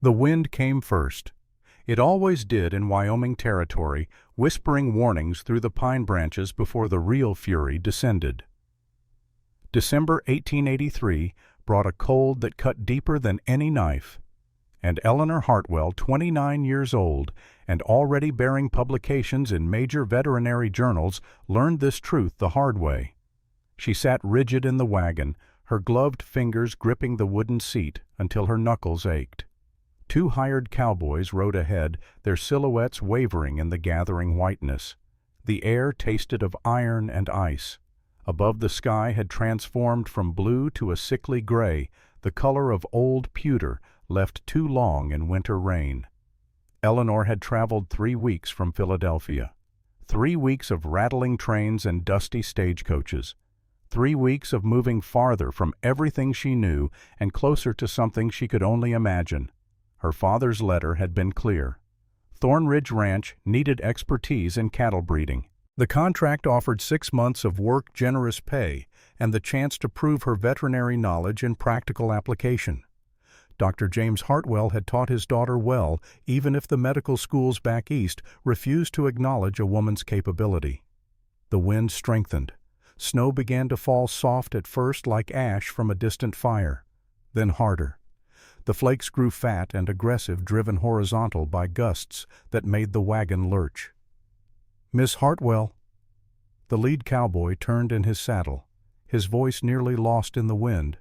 The wind came first. It always did in Wyoming territory, whispering warnings through the pine branches before the real fury descended. December 1883 brought a cold that cut deeper than any knife, and Eleanor Hartwell, 29 years old and already bearing publications in major veterinary journals, learned this truth the hard way. She sat rigid in the wagon, her gloved fingers gripping the wooden seat until her knuckles ached. Two hired cowboys rode ahead, their silhouettes wavering in the gathering whiteness. The air tasted of iron and ice. Above, the sky had transformed from blue to a sickly gray, the color of old pewter left too long in winter rain. Eleanor had traveled 3 weeks from Philadelphia. 3 weeks of rattling trains and dusty stagecoaches. 3 weeks of moving farther from everything she knew and closer to something she could only imagine. Her father's letter had been clear. Thornridge Ranch needed expertise in cattle breeding. The contract offered 6 months of work, generous pay, and the chance to prove her veterinary knowledge in practical application. Dr. James Hartwell had taught his daughter well, even if the medical schools back east refused to acknowledge a woman's capability. The wind strengthened. Snow began to fall soft at first like ash from a distant fire, then harder. The flakes grew fat and aggressive, driven horizontal by gusts that made the wagon lurch. "Miss Hartwell." The lead cowboy turned in his saddle, his voice nearly lost in the wind.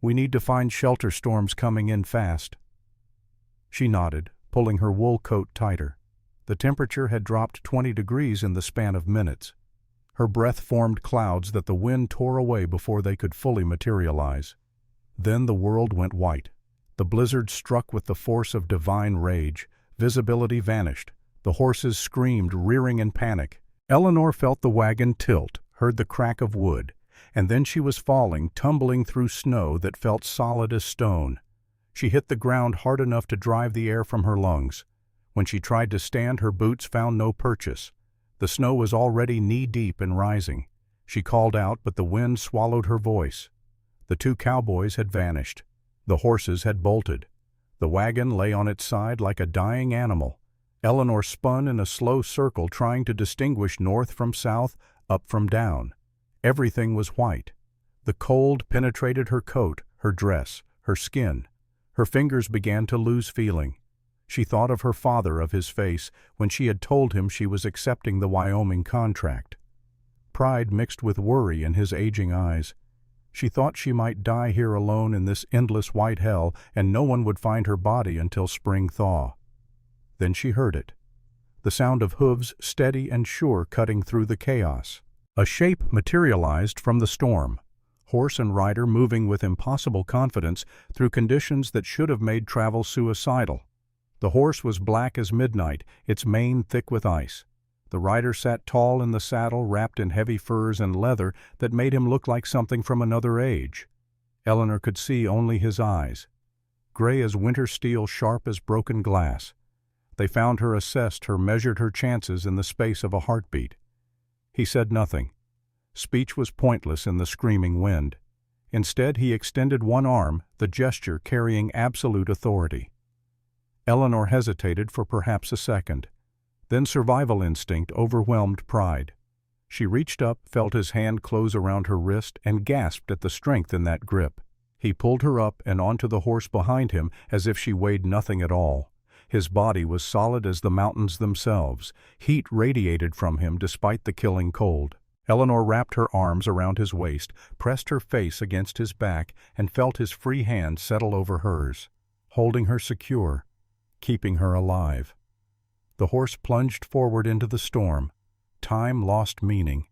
"We need to find shelter, storms coming in fast." She nodded, pulling her wool coat tighter. The temperature had dropped 20 degrees in the span of minutes. Her breath formed clouds that the wind tore away before they could fully materialize. Then the world went white. The blizzard struck with the force of divine rage. Visibility vanished. The horses screamed, rearing in panic. Eleanor felt the wagon tilt, heard the crack of wood, and then she was falling, tumbling through snow that felt solid as stone. She hit the ground hard enough to drive the air from her lungs. When she tried to stand, her boots found no purchase. The snow was already knee-deep and rising. She called out, but the wind swallowed her voice. The 2 cowboys had vanished. The horses had bolted. The wagon lay on its side like a dying animal. Eleanor spun in a slow circle, trying to distinguish north from south, up from down. Everything was white. The cold penetrated her coat, her dress, her skin. Her fingers began to lose feeling. She thought of her father, of his face, when she had told him she was accepting the Wyoming contract. Pride mixed with worry in his aging eyes. She thought she might die here alone in this endless white hell, and no one would find her body until spring thaw. Then she heard it. The sound of hooves, steady and sure, cutting through the chaos. A shape materialized from the storm. Horse and rider moving with impossible confidence through conditions that should have made travel suicidal. The horse was black as midnight, its mane thick with ice. The rider sat tall in the saddle, wrapped in heavy furs and leather that made him look like something from another age. Eleanor could see only his eyes, gray as winter steel, sharp as broken glass. They found her, assessed her, measured her chances in the space of a heartbeat. He said nothing. Speech was pointless in the screaming wind. Instead, he extended one arm, the gesture carrying absolute authority. Eleanor hesitated for perhaps a second. Then survival instinct overwhelmed pride. She reached up, felt his hand close around her wrist, and gasped at the strength in that grip. He pulled her up and onto the horse behind him as if she weighed nothing at all. His body was solid as the mountains themselves. Heat radiated from him despite the killing cold. Eleanor wrapped her arms around his waist, pressed her face against his back, and felt his free hand settle over hers, holding her secure, keeping her alive. The horse plunged forward into the storm. Time lost meaning.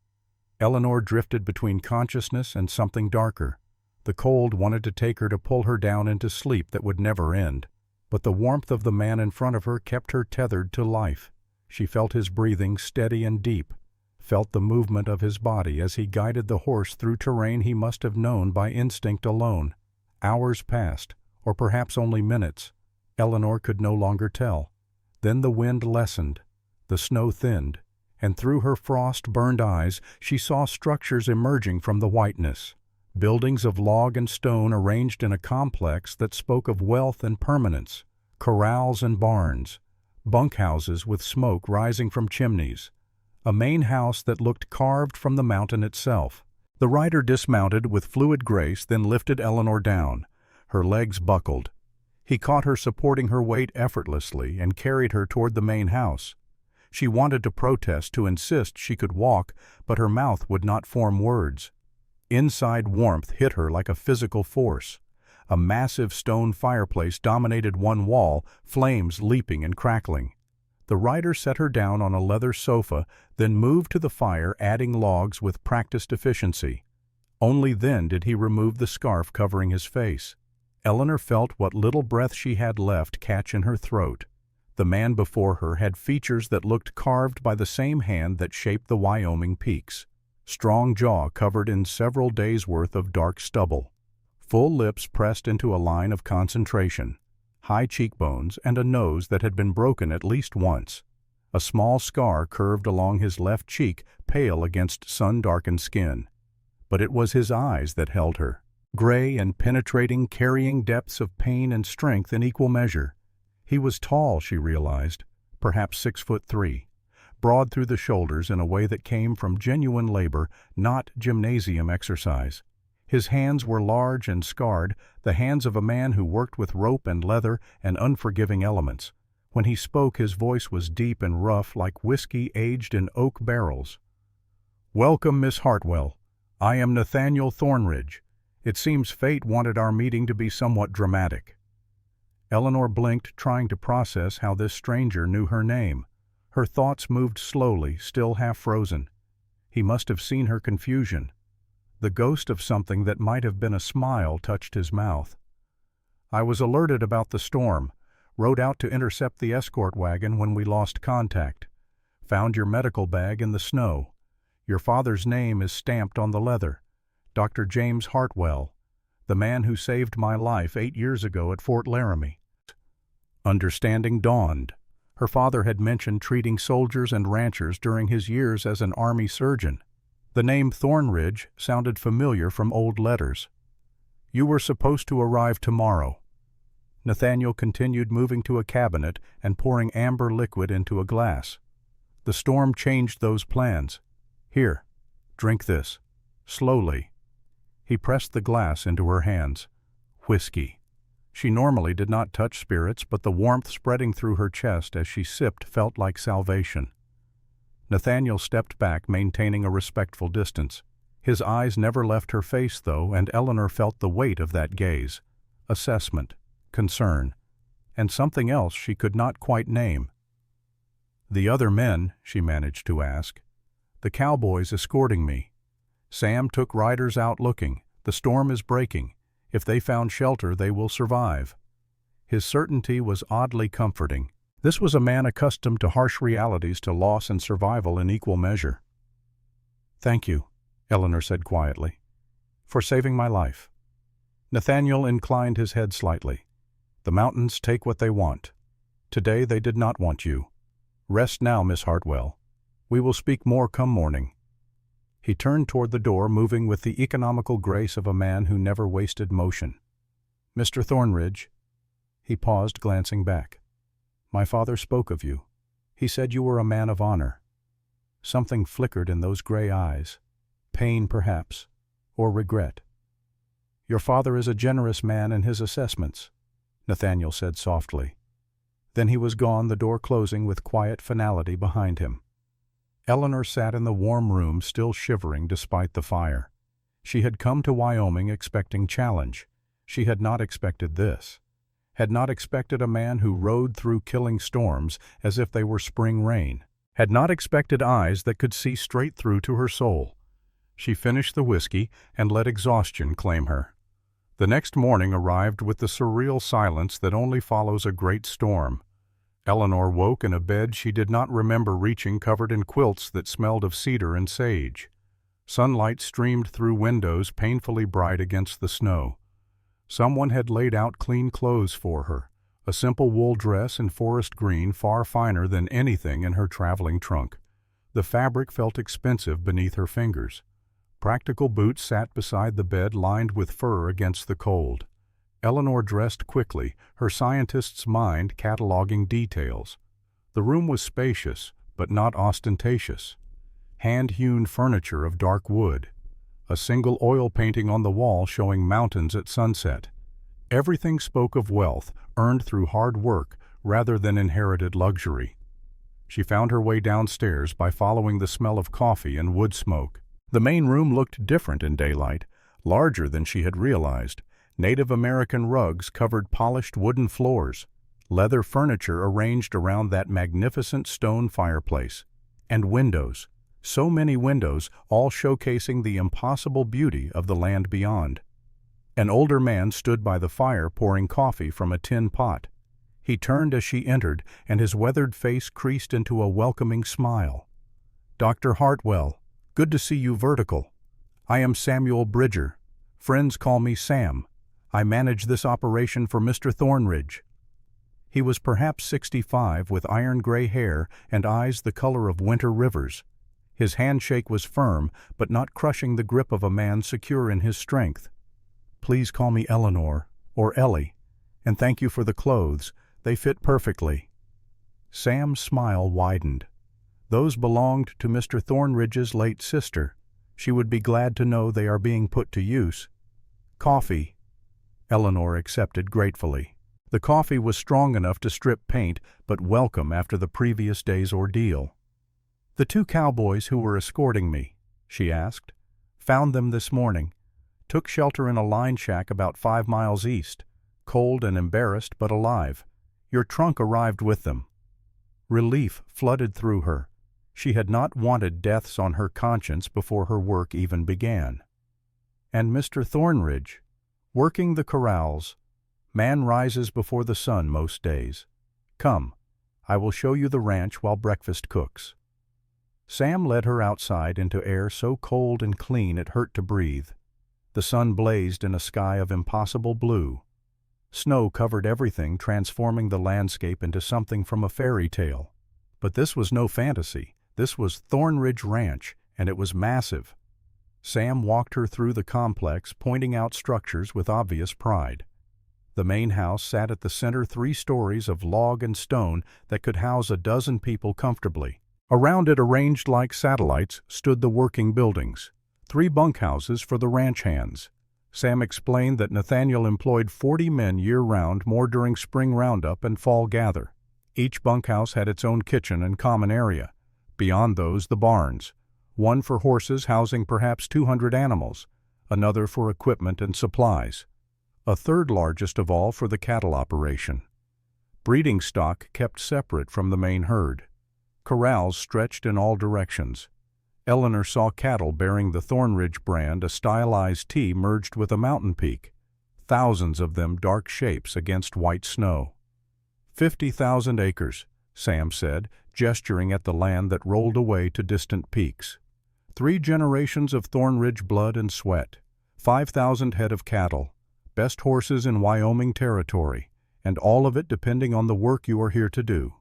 Eleanor drifted between consciousness and something darker. The cold wanted to take her, to pull her down into sleep that would never end. But the warmth of the man in front of her kept her tethered to life. She felt his breathing steady and deep, felt the movement of his body as he guided the horse through terrain he must have known by instinct alone. Hours passed, or perhaps only minutes. Eleanor could no longer tell. Then the wind lessened, the snow thinned, and through her frost-burned eyes she saw structures emerging from the whiteness. buildings of log and stone arranged in a complex that spoke of wealth and permanence, corrals and barns, bunkhouses with smoke rising from chimneys, a main house that looked carved from the mountain itself. The rider dismounted with fluid grace, then lifted Eleanor down. Her legs buckled. He caught her supporting her weight effortlessly and carried her toward the main house. She wanted to protest, to insist she could walk, but her mouth would not form words. Inside warmth hit her like a physical force. A massive stone fireplace dominated one wall, flames leaping and crackling. The rider set her down on a leather sofa, then moved to the fire, adding logs with practiced efficiency. Only then did he remove the scarf covering his face. Eleanor felt what little breath she had left catch in her throat. The man before her had features that looked carved by the same hand that shaped the Wyoming peaks. Strong jaw covered in several days' worth of dark stubble. Full lips pressed into a line of concentration. High cheekbones and a nose that had been broken at least once. A small scar curved along his left cheek, pale against sun-darkened skin. But it was his eyes that held her. Gray and penetrating, carrying depths of pain and strength in equal measure. He was tall, she realized, perhaps 6'3", broad through the shoulders in a way that came from genuine labor, not gymnasium exercise. His hands were large and scarred, the hands of a man who worked with rope and leather and unforgiving elements. When he spoke, his voice was deep and rough, like whiskey aged in oak barrels. "Welcome, Miss Hartwell. I am Nathaniel Thornridge. It seems fate wanted our meeting to be somewhat dramatic." Eleanor blinked, trying to process how this stranger knew her name. Her thoughts moved slowly, still half frozen. He must have seen her confusion. The ghost of something that might have been a smile touched his mouth. "I was alerted about the storm. Rode out to intercept the escort wagon when we lost contact. Found your medical bag in the snow. Your father's name is stamped on the leather. Dr. James Hartwell, the man who saved my life 8 years ago at Fort Laramie." Understanding dawned. Her father had mentioned treating soldiers and ranchers during his years as an army surgeon. The name Thornridge sounded familiar from old letters. "You were supposed to arrive tomorrow." Nathaniel continued, moving to a cabinet and pouring amber liquid into a glass. "The storm changed those plans. Here, drink this. Slowly." He pressed the glass into her hands. Whiskey. She normally did not touch spirits, but the warmth spreading through her chest as she sipped felt like salvation. Nathaniel stepped back, maintaining a respectful distance. His eyes never left her face, though, and Eleanor felt the weight of that gaze. Assessment, concern, and something else she could not quite name. "The other men," she managed to ask. "The cowboys escorting me. Sam took riders out looking. The storm is breaking. If they found shelter, they will survive." His certainty was oddly comforting. This was a man accustomed to harsh realities, to loss and survival in equal measure. "Thank you," Eleanor said quietly, "for saving my life." Nathaniel inclined his head slightly. "The mountains take what they want. Today they did not want you. Rest now, Miss Hartwell. We will speak more come morning." He turned toward the door, moving with the economical grace of a man who never wasted motion. "Mr. Thornridge." He paused, glancing back. "My father spoke of you. He said you were a man of honor." Something flickered in those gray eyes. Pain, perhaps, or regret. "Your father is a generous man in his assessments," Nathaniel said softly. Then he was gone, the door closing with quiet finality behind him. Eleanor sat in the warm room, still shivering despite the fire. She had come to Wyoming expecting challenge. She had not expected this. Had not expected a man who rode through killing storms as if they were spring rain. Had not expected eyes that could see straight through to her soul. She finished the whiskey and let exhaustion claim her. The next morning arrived with the surreal silence that only follows a great storm. Eleanor woke in a bed she did not remember reaching, covered in quilts that smelled of cedar and sage. Sunlight streamed through windows, painfully bright against the snow. Someone had laid out clean clothes for her, a simple wool dress in forest green, far finer than anything in her traveling trunk. The fabric felt expensive beneath her fingers. Practical boots sat beside the bed lined with fur against the cold. Eleanor dressed quickly, her scientist's mind cataloging details. The room was spacious, but not ostentatious. Hand-hewn furniture of dark wood. A single oil painting on the wall showing mountains at sunset. Everything spoke of wealth, earned through hard work rather than inherited luxury. She found her way downstairs by following the smell of coffee and wood smoke. The main room looked different in daylight, larger than she had realized. Native American rugs covered polished wooden floors, leather furniture arranged around that magnificent stone fireplace, and windows, so many windows, all showcasing the impossible beauty of the land beyond. An older man stood by the fire pouring coffee from a tin pot. He turned as she entered, and his weathered face creased into a welcoming smile. "Dr. Hartwell, good to see you vertical. I am Samuel Bridger. Friends call me Sam. I manage this operation for Mr. Thornridge." He was perhaps 65, with iron-gray hair and eyes the color of winter rivers. His handshake was firm, but not crushing the grip of a man secure in his strength. "Please call me Eleanor, or Ellie, and thank you for the clothes. They fit perfectly." Sam's smile widened. Those belonged to Mr. Thornridge's late sister. She would be glad to know they are being put to use. "Coffee," Eleanor accepted gratefully. The coffee was strong enough to strip paint, but welcome after the previous day's ordeal. "The two cowboys who were escorting me," she asked. "Found them this morning. Took shelter in a line shack about 5 miles east. Cold and embarrassed, but alive. Your trunk arrived with them." Relief flooded through her. She had not wanted deaths on her conscience before her work even began. "And Mr. Thornridge, working the corrals. Man rises before the sun most days. Come, I will show you the ranch while breakfast cooks." Sam led her outside into air so cold and clean it hurt to breathe. The sun blazed in a sky of impossible blue. Snow covered everything, transforming the landscape into something from a fairy tale. But this was no fantasy. This was Thornridge Ranch, and it was massive. Sam walked her through the complex, pointing out structures with obvious pride. The main house sat at the center, 3 stories of log and stone that could house 12 people comfortably. Around it, arranged like satellites, stood the working buildings, 3 bunkhouses for the ranch hands. Sam explained that Nathaniel employed 40 men year-round, more during spring roundup and fall gather. Each bunkhouse had its own kitchen and common area. Beyond those, the barns, one for horses housing perhaps 200 animals, another for equipment and supplies, a third largest of all for the cattle operation. Breeding stock kept separate from the main herd. Corrals stretched in all directions. Eleanor saw cattle bearing the Thornridge brand, a stylized T merged with a mountain peak, thousands of them dark shapes against white snow. 50,000 acres, Sam said, gesturing at the land that rolled away to distant peaks. 3 generations of Thornridge blood and sweat, 5,000 head of cattle, best horses in Wyoming territory, and all of it depending on the work you are here to do.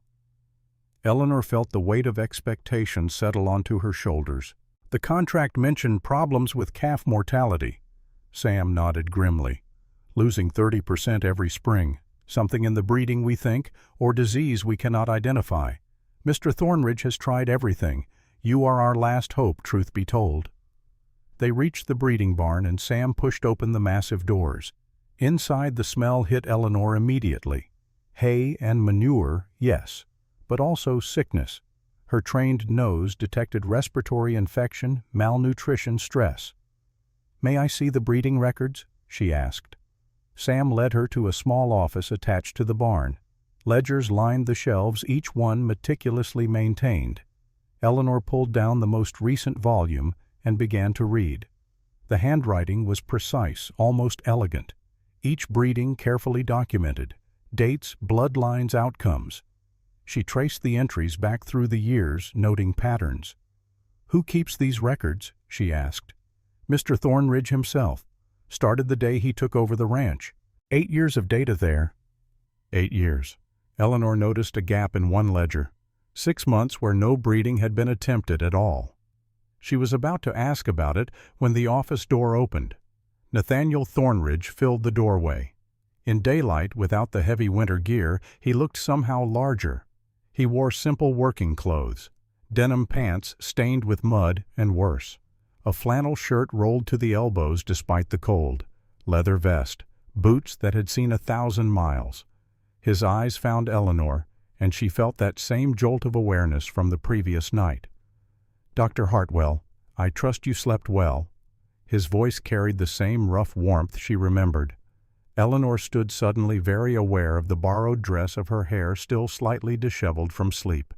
Eleanor felt the weight of expectation settle onto her shoulders. The contract mentioned problems with calf mortality. Sam nodded grimly. "Losing 30% every spring. Something in the breeding, we think, or disease we cannot identify. Mr. Thornridge has tried everything. You are our last hope, truth be told." They reached the breeding barn, and Sam pushed open the massive doors. Inside, the smell hit Eleanor immediately. Hay and manure, yes, but also sickness. Her trained nose detected respiratory infection, malnutrition, stress. "May I see the breeding records?" she asked. Sam led her to a small office attached to the barn. Ledgers lined the shelves, each one meticulously maintained. Eleanor pulled down the most recent volume and began to read. The handwriting was precise, almost elegant. Each breeding carefully documented. Dates, bloodlines, outcomes. She traced the entries back through the years, noting patterns. "Who keeps these records?" she asked. "Mr. Thornridge himself. Started the day he took over the ranch. 8 years of data there." 8 years. Eleanor noticed a gap in one ledger. 6 months where no breeding had been attempted at all. She was about to ask about it when the office door opened. Nathaniel Thornridge filled the doorway. In daylight, without the heavy winter gear, he looked somehow larger. He wore simple working clothes, denim pants stained with mud and worse, a flannel shirt rolled to the elbows despite the cold, leather vest, boots that had seen 1,000 miles. His eyes found Eleanor, and she felt that same jolt of awareness from the previous night. "Dr. Hartwell, I trust you slept well." His voice carried the same rough warmth she remembered. Eleanor stood suddenly very aware of the borrowed dress of her hair still slightly disheveled from sleep.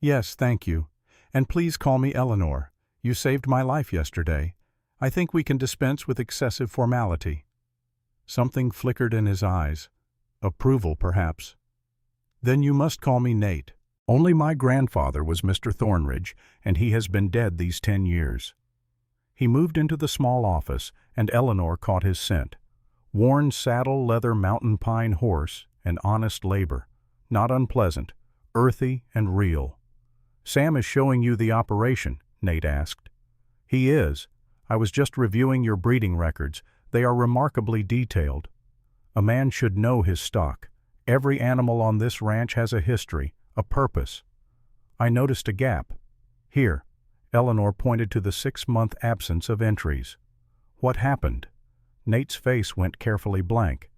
"Yes, thank you. And please call me Eleanor. You saved my life yesterday. I think we can dispense with excessive formality." Something flickered in his eyes. Approval, perhaps. "Then you must call me Nate. Only my grandfather was Mr. Thornridge, and he has been dead these 10 years. He moved into the small office, and Eleanor caught his scent. Worn saddle leather mountain pine horse and honest labor. Not unpleasant, earthy and real. "Sam is showing you the operation?" Nate asked. "He is. I was just reviewing your breeding records. They are remarkably detailed. A man should know his stock. Every animal on this ranch has a history, a purpose. I noticed a gap. Here." Eleanor pointed to the 6-month absence of entries. "What happened?" Nate's face went carefully blank.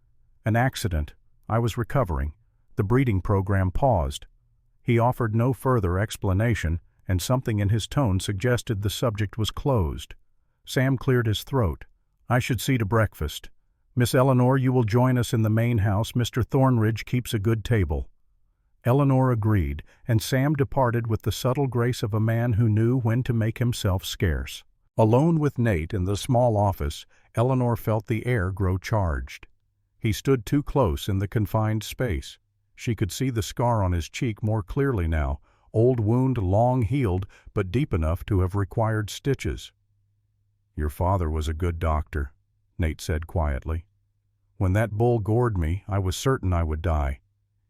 "An accident. I was recovering. The breeding program paused." He offered no further explanation, and something in his tone suggested the subject was closed. Sam cleared his throat. "I should see to breakfast. Miss Eleanor, you will join us in the main house. Mr. Thornridge keeps a good table." Eleanor agreed, and Sam departed with the subtle grace of a man who knew when to make himself scarce. Alone with Nate in the small office, Eleanor felt the air grow charged. He stood too close in the confined space. She could see the scar on his cheek more clearly now, old wound long healed but deep enough to have required stitches. "Your father was a good doctor," Nate said quietly. "When that bull gored me, I was certain I would die.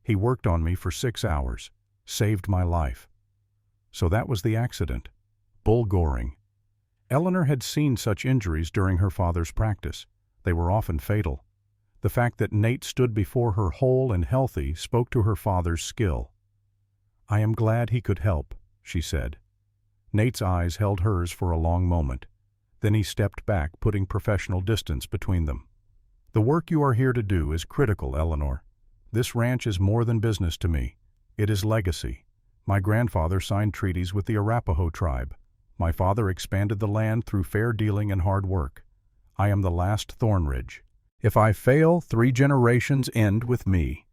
He worked on me for 6 hours, saved my life." So that was the accident. Bull goring. Eleanor had seen such injuries during her father's practice. They were often fatal. The fact that Nate stood before her whole and healthy spoke to her father's skill. "I am glad he could help," she said. Nate's eyes held hers for a long moment. Then he stepped back, putting professional distance between them. "The work you are here to do is critical, Eleanor. This ranch is more than business to me. It is legacy. My grandfather signed treaties with the Arapaho tribe. My father expanded the land through fair dealing and hard work. I am the last Thornridge. If I fail, 3 generations end with me."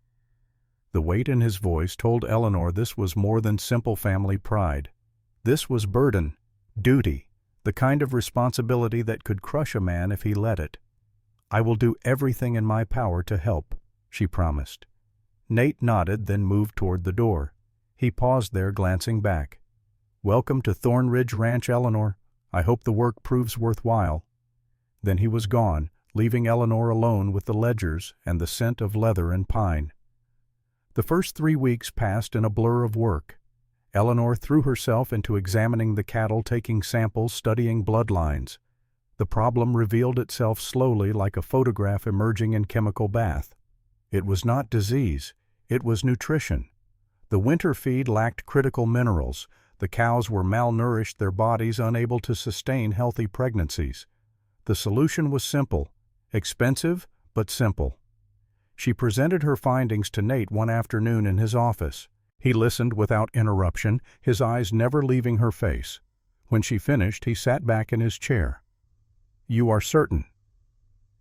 The weight in his voice told Eleanor this was more than simple family pride. This was burden, duty, the kind of responsibility that could crush a man if he let it. "I will do everything in my power to help," she promised. Nate nodded, then moved toward the door. He paused there, glancing back. "Welcome to Thornridge Ranch, Eleanor. I hope the work proves worthwhile." Then he was gone, leaving Eleanor alone with the ledgers and the scent of leather and pine. The first 3 weeks passed in a blur of work. Eleanor threw herself into examining the cattle, taking samples, studying bloodlines. The problem revealed itself slowly, like a photograph emerging in chemical bath. It was not disease, it was nutrition. The winter feed lacked critical minerals. The cows were malnourished, their bodies unable to sustain healthy pregnancies. The solution was simple, expensive but simple. She presented her findings to Nate one afternoon in his office. He listened without interruption, his eyes never leaving her face. When she finished, he sat back in his chair. "You are certain?"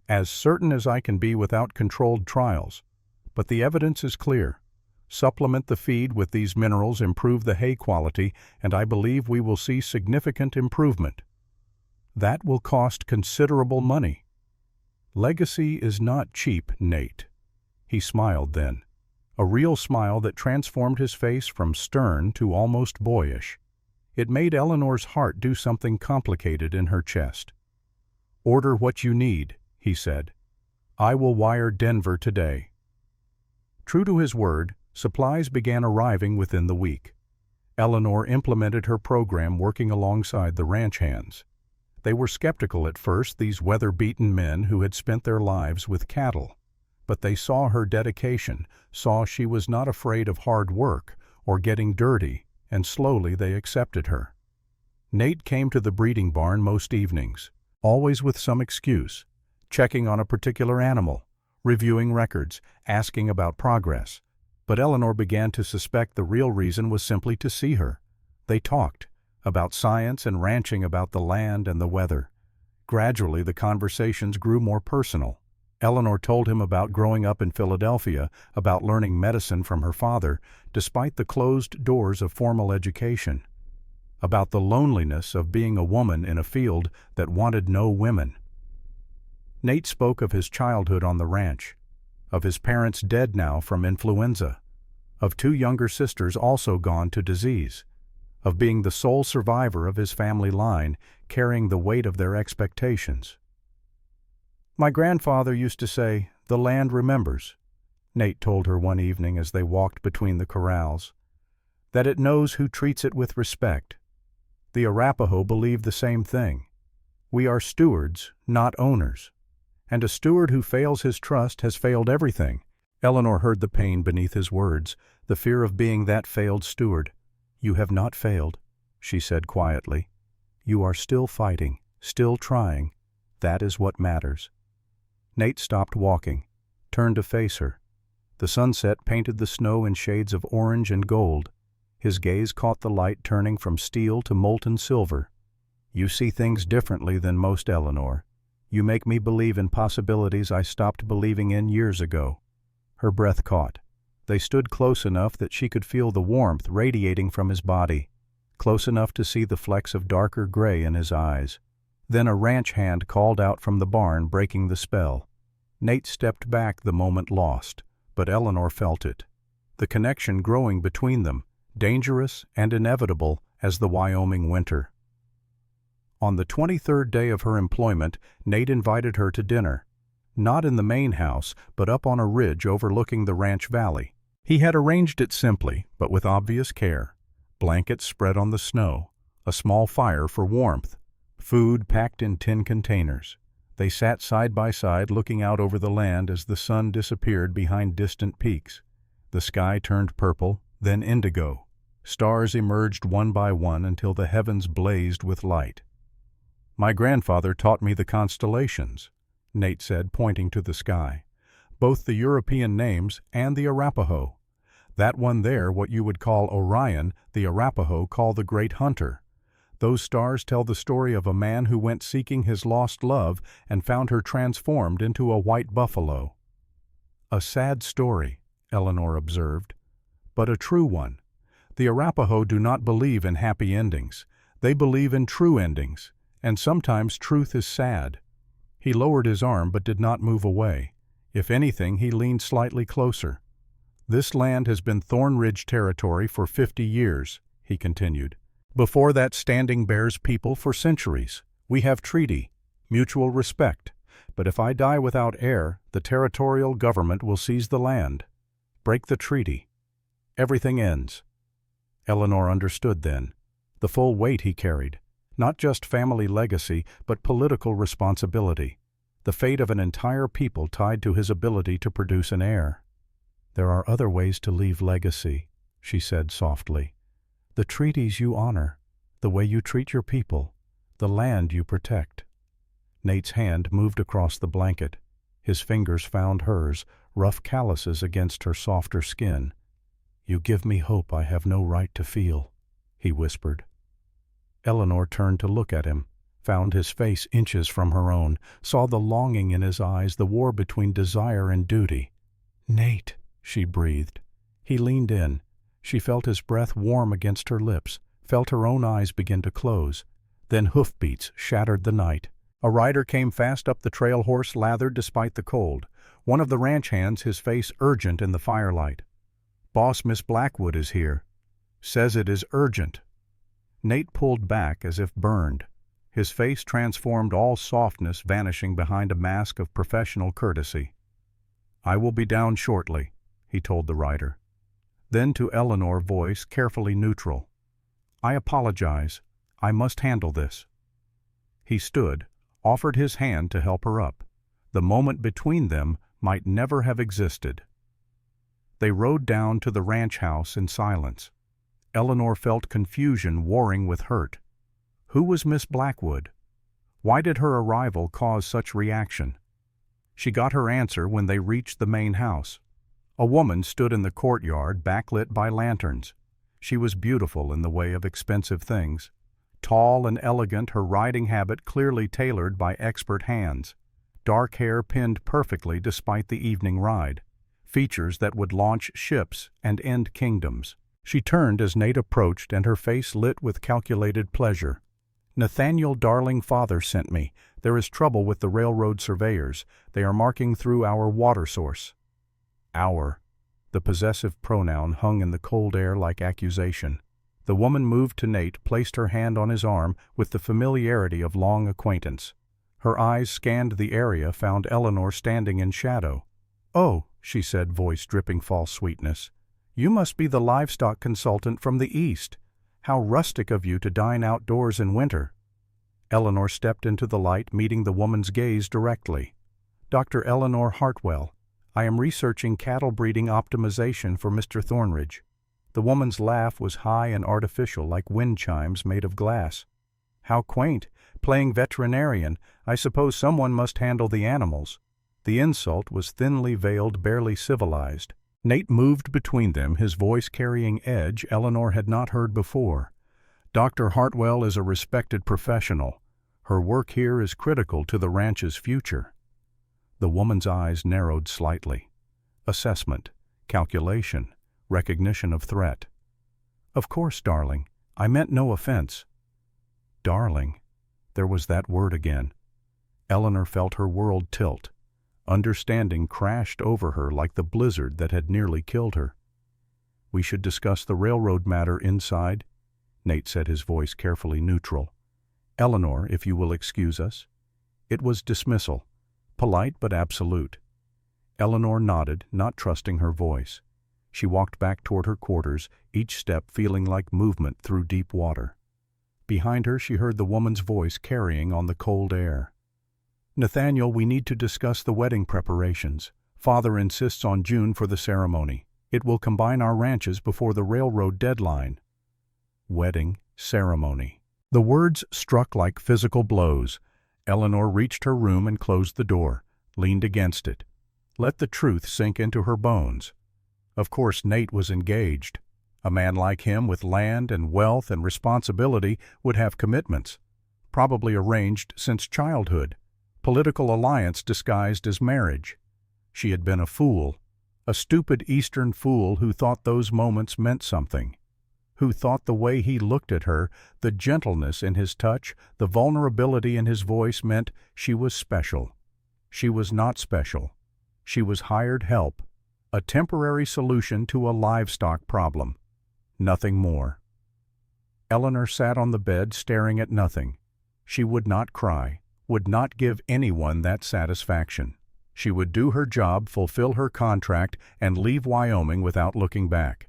"As certain as I can be without controlled trials. But the evidence is clear. Supplement the feed with these minerals, improve the hay quality, and I believe we will see significant improvement." "That will cost considerable money." "Legacy is not cheap, Nate." He smiled then, a real smile that transformed his face from stern to almost boyish. It made Eleanor's heart do something complicated in her chest. "Order what you need," he said. "I will wire Denver today." True to his word, supplies began arriving within the week. Eleanor implemented her program working alongside the ranch hands. They were skeptical at first, these weather-beaten men who had spent their lives with cattle. But they saw her dedication, saw she was not afraid of hard work or getting dirty, and slowly they accepted her. Nate came to the breeding barn most evenings, always with some excuse, checking on a particular animal, reviewing records, asking about progress. But Eleanor began to suspect the real reason was simply to see her. They talked about science and ranching, about the land and the weather. Gradually, the conversations grew more personal. Eleanor told him about growing up in Philadelphia, about learning medicine from her father, despite the closed doors of formal education, about the loneliness of being a woman in a field that wanted no women. Nate spoke of his childhood on the ranch, of his parents dead now from influenza, of 2 younger sisters also gone to disease, of being the sole survivor of his family line, carrying the weight of their expectations. "My grandfather used to say, 'The land remembers,'" Nate told her one evening as they walked between the corrals, "that it knows who treats it with respect. The Arapaho believe the same thing. We are stewards, not owners. And a steward who fails his trust has failed everything." Eleanor heard the pain beneath his words, the fear of being that failed steward. "You have not failed," she said quietly. "You are still fighting, still trying. That is what matters." Nate stopped walking, turned to face her. The sunset painted the snow in shades of orange and gold. His gaze caught the light turning from steel to molten silver. "You see things differently than most, Eleanor. You make me believe in possibilities I stopped believing in years ago." Her breath caught. They stood close enough that she could feel the warmth radiating from his body, close enough to see the flecks of darker gray in his eyes. Then a ranch hand called out from the barn, breaking the spell. Nate stepped back, the moment lost, but Eleanor felt it. The connection growing between them, dangerous and inevitable as the Wyoming winter. On the 23rd day of her employment, Nate invited her to dinner. Not in the main house, but up on a ridge overlooking the ranch valley. He had arranged it simply, but with obvious care. Blankets spread on the snow, a small fire for warmth, food packed in tin containers. They sat side by side, looking out over the land as the sun disappeared behind distant peaks. The sky turned purple, then indigo. Stars emerged one by one until the heavens blazed with light. "My grandfather taught me the constellations," Nate said, pointing to the sky. "Both the European names and the Arapaho. That one there, what you would call Orion, the Arapaho call the Great Hunter. Those stars tell the story of a man who went seeking his lost love and found her transformed into a white buffalo." "A sad story," Eleanor observed, "but a true one. The Arapaho do not believe in happy endings. They believe in true endings, and sometimes truth is sad." He lowered his arm but did not move away. If anything, he leaned slightly closer. "This land has been Thorn Ridge territory for 50 years, he continued. "Before that, Standing Bear's people for centuries. We have treaty, mutual respect. But if I die without heir, the territorial government will seize the land. Break the treaty. Everything ends." Eleanor understood then. The full weight he carried. Not just family legacy, but political responsibility. The fate of an entire people tied to his ability to produce an heir. "There are other ways to leave legacy," she said softly. "The treaties you honor, the way you treat your people, the land you protect." Nate's hand moved across the blanket. His fingers found hers, rough calluses against her softer skin. "You give me hope I have no right to feel," he whispered. Eleanor turned to look at him, found his face inches from her own, saw the longing in his eyes, the war between desire and duty. "Nate," she breathed. He leaned in. She felt his breath warm against her lips, felt her own eyes begin to close. Then hoofbeats shattered the night. A rider came fast up the trail, horse lathered despite the cold. One of the ranch hands, his face urgent in the firelight. "Boss, Miss Blackwood is here. Says it is urgent." Nate pulled back as if burned. His face transformed, all softness vanishing behind a mask of professional courtesy. "I will be down shortly," he told the rider. Then to Eleanor, voice carefully neutral. "I apologize. I must handle this." He stood, offered his hand to help her up. The moment between them might never have existed. They rode down to the ranch house in silence. Eleanor felt confusion warring with hurt. Who was Miss Blackwood? Why did her arrival cause such reaction? She got her answer when they reached the main house. A woman stood in the courtyard, backlit by lanterns. She was beautiful in the way of expensive things. Tall and elegant, her riding habit clearly tailored by expert hands. Dark hair pinned perfectly despite the evening ride. Features that would launch ships and end kingdoms. She turned as Nate approached, and her face lit with calculated pleasure. "Nathaniel, darling, father sent me. There is trouble with the railroad surveyors. They are marking through our water source." Our. The possessive pronoun hung in the cold air like accusation. The woman moved to Nate, placed her hand on his arm with the familiarity of long acquaintance. Her eyes scanned the area, found Eleanor standing in shadow. "Oh," she said, voice dripping false sweetness. "You must be the livestock consultant from the East. How rustic of you to dine outdoors in winter." Eleanor stepped into the light, meeting the woman's gaze directly. "Dr. Eleanor Hartwell. I am researching cattle breeding optimization for Mr. Thornridge." The woman's laugh was high and artificial, like wind chimes made of glass. "How quaint. Playing veterinarian. I suppose someone must handle the animals." The insult was thinly veiled, barely civilized. Nate moved between them, his voice carrying edge Eleanor had not heard before. "Dr. Hartwell is a respected professional. Her work here is critical to the ranch's future." The woman's eyes narrowed slightly. Assessment, calculation, recognition of threat. "Of course, darling. I meant no offense." Darling. There was that word again. Eleanor felt her world tilt. Understanding crashed over her like the blizzard that had nearly killed her. "We should discuss the railroad matter inside," Nate said, his voice carefully neutral. "Eleanor, if you will excuse us." It was dismissal, polite but absolute. Eleanor nodded, not trusting her voice. She walked back toward her quarters, each step feeling like movement through deep water. Behind her she heard the woman's voice carrying on the cold air. "Nathaniel, we need to discuss the wedding preparations. Father insists on June for the ceremony. It will combine our ranches before the railroad deadline." Wedding ceremony. The words struck like physical blows. Eleanor reached her room and closed the door, leaned against it. Let the truth sink into her bones. Of course Nate was engaged. A man like him with land and wealth and responsibility would have commitments, probably arranged since childhood. Political alliance disguised as marriage. She had been a fool, a stupid Eastern fool who thought those moments meant something, who thought the way he looked at her, the gentleness in his touch, the vulnerability in his voice meant she was special. She was not special. She was hired help, a temporary solution to a livestock problem. Nothing more. Eleanor sat on the bed staring at nothing. She would not cry, would not give anyone that satisfaction. She would do her job, fulfill her contract, and leave Wyoming without looking back.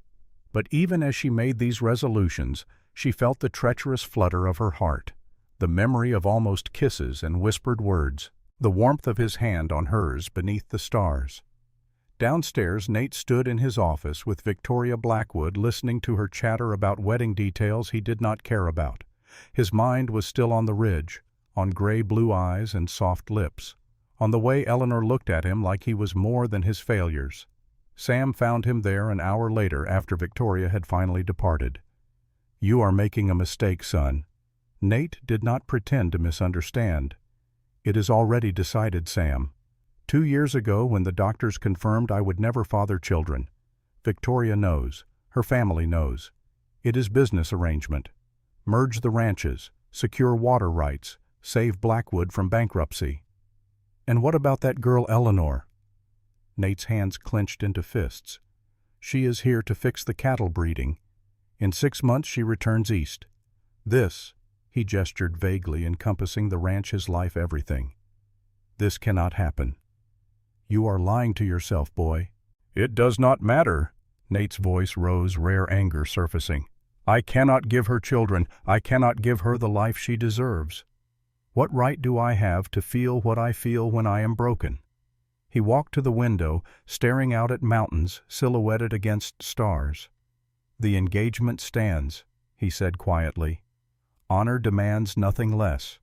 But even as she made these resolutions, she felt the treacherous flutter of her heart, the memory of almost kisses and whispered words, the warmth of his hand on hers beneath the stars. Downstairs, Nate stood in his office with Victoria Blackwood, listening to her chatter about wedding details he did not care about. His mind was still on the ridge, on gray-blue eyes and soft lips, on the way Eleanor looked at him like he was more than his failures. Sam found him there an hour later after Victoria had finally departed. "You are making a mistake, son." Nate did not pretend to misunderstand. "It is already decided, Sam. 2 years ago, when the doctors confirmed I would never father children. Victoria knows. Her family knows. It is business arrangement. Merge the ranches, secure water rights, save Blackwood from bankruptcy." "And what about that girl Eleanor?" Nate's hands clenched into fists. "She is here to fix the cattle breeding. In 6 months she returns east. This," he gestured vaguely, encompassing the ranch, his life, everything. "This cannot happen." "You are lying to yourself, boy." "It does not matter." Nate's voice rose, rare anger surfacing. I cannot give her children. I cannot give her the life she deserves. What right do I have to feel what I feel when I am broken? He walked to the window, staring out at mountains silhouetted against stars. The engagement stands, he said quietly. Honor demands nothing less.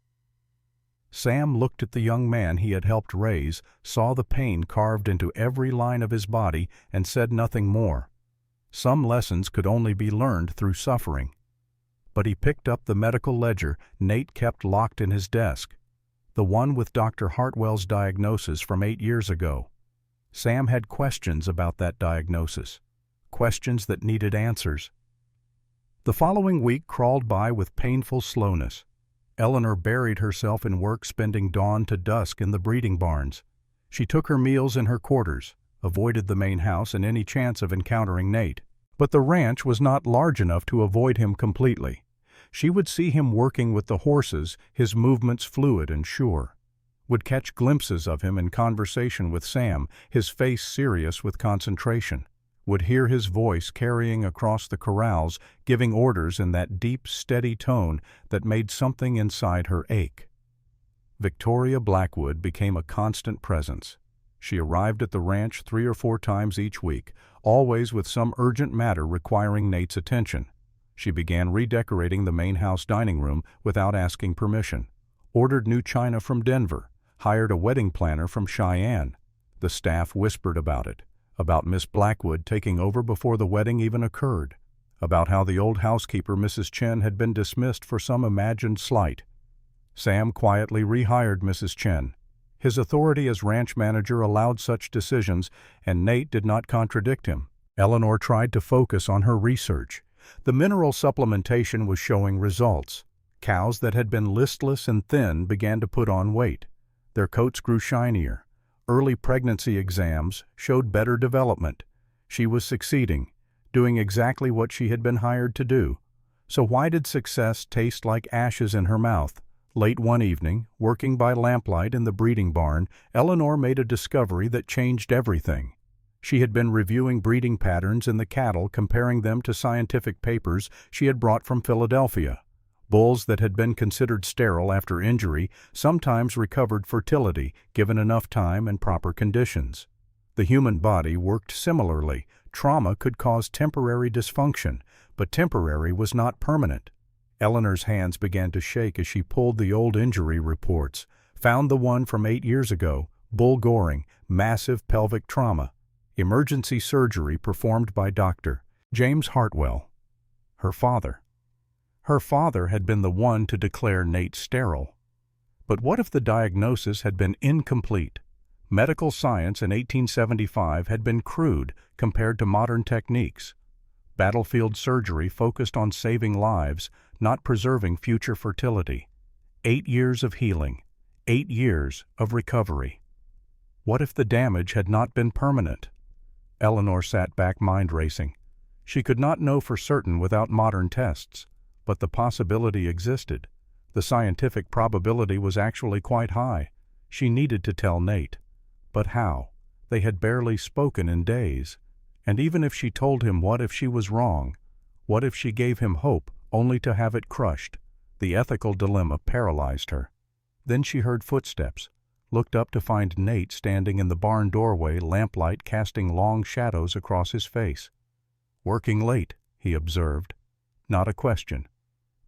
Sam looked at the young man he had helped raise, saw the pain carved into every line of his body, and said nothing more. Some lessons could only be learned through suffering. But he picked up the medical ledger Nate kept locked in his desk, the one with Dr. Hartwell's diagnosis from 8 years ago. Sam had questions about that diagnosis, questions that needed answers. The following week crawled by with painful slowness. Eleanor buried herself in work, spending dawn to dusk in the breeding barns. She took her meals in her quarters, avoided the main house and any chance of encountering Nate. But the ranch was not large enough to avoid him completely. She would see him working with the horses, his movements fluid and sure. Would catch glimpses of him in conversation with Sam, his face serious with concentration. Would hear his voice carrying across the corrals, giving orders in that deep, steady tone that made something inside her ache. Victoria Blackwood became a constant presence. She arrived at the ranch 3 or 4 times each week, always with some urgent matter requiring Nate's attention. She began redecorating the main house dining room without asking permission, ordered new china from Denver, hired a wedding planner from Cheyenne. The staff whispered about it, about Miss Blackwood taking over before the wedding even occurred, about how the old housekeeper, Mrs. Chen, had been dismissed for some imagined slight. Sam quietly rehired Mrs. Chen. His authority as ranch manager allowed such decisions, and Nate did not contradict him. Eleanor tried to focus on her research. The mineral supplementation was showing results. Cows that had been listless and thin began to put on weight. Their coats grew shinier. Early pregnancy exams showed better development. She was succeeding, doing exactly what she had been hired to do. So why did success taste like ashes in her mouth? Late one evening, working by lamplight in the breeding barn, Eleanor made a discovery that changed everything. She had been reviewing breeding patterns in the cattle, comparing them to scientific papers she had brought from Philadelphia. Bulls that had been considered sterile after injury sometimes recovered fertility, given enough time and proper conditions. The human body worked similarly. Trauma could cause temporary dysfunction, but temporary was not permanent. Eleanor's hands began to shake as she pulled the old injury reports, found the one from 8 years ago, bull goring, massive pelvic trauma, emergency surgery performed by Dr. James Hartwell. Her father. Her father had been the one to declare Nate sterile. But what if the diagnosis had been incomplete? Medical science in 1875 had been crude compared to modern techniques. Battlefield surgery focused on saving lives, not preserving future fertility. 8 years of healing, 8 years of recovery. What if the damage had not been permanent? Eleanor sat back, mind racing. She could not know for certain without modern tests, but the possibility existed. The scientific probability was actually quite high. She needed to tell Nate. But how? They had barely spoken in days. And even if she told him, what if she was wrong? What if she gave him hope only to have it crushed? The ethical dilemma paralyzed her. Then she heard footsteps, looked up to find Nate standing in the barn doorway, lamplight casting long shadows across his face. "Working late," he observed. Not a question.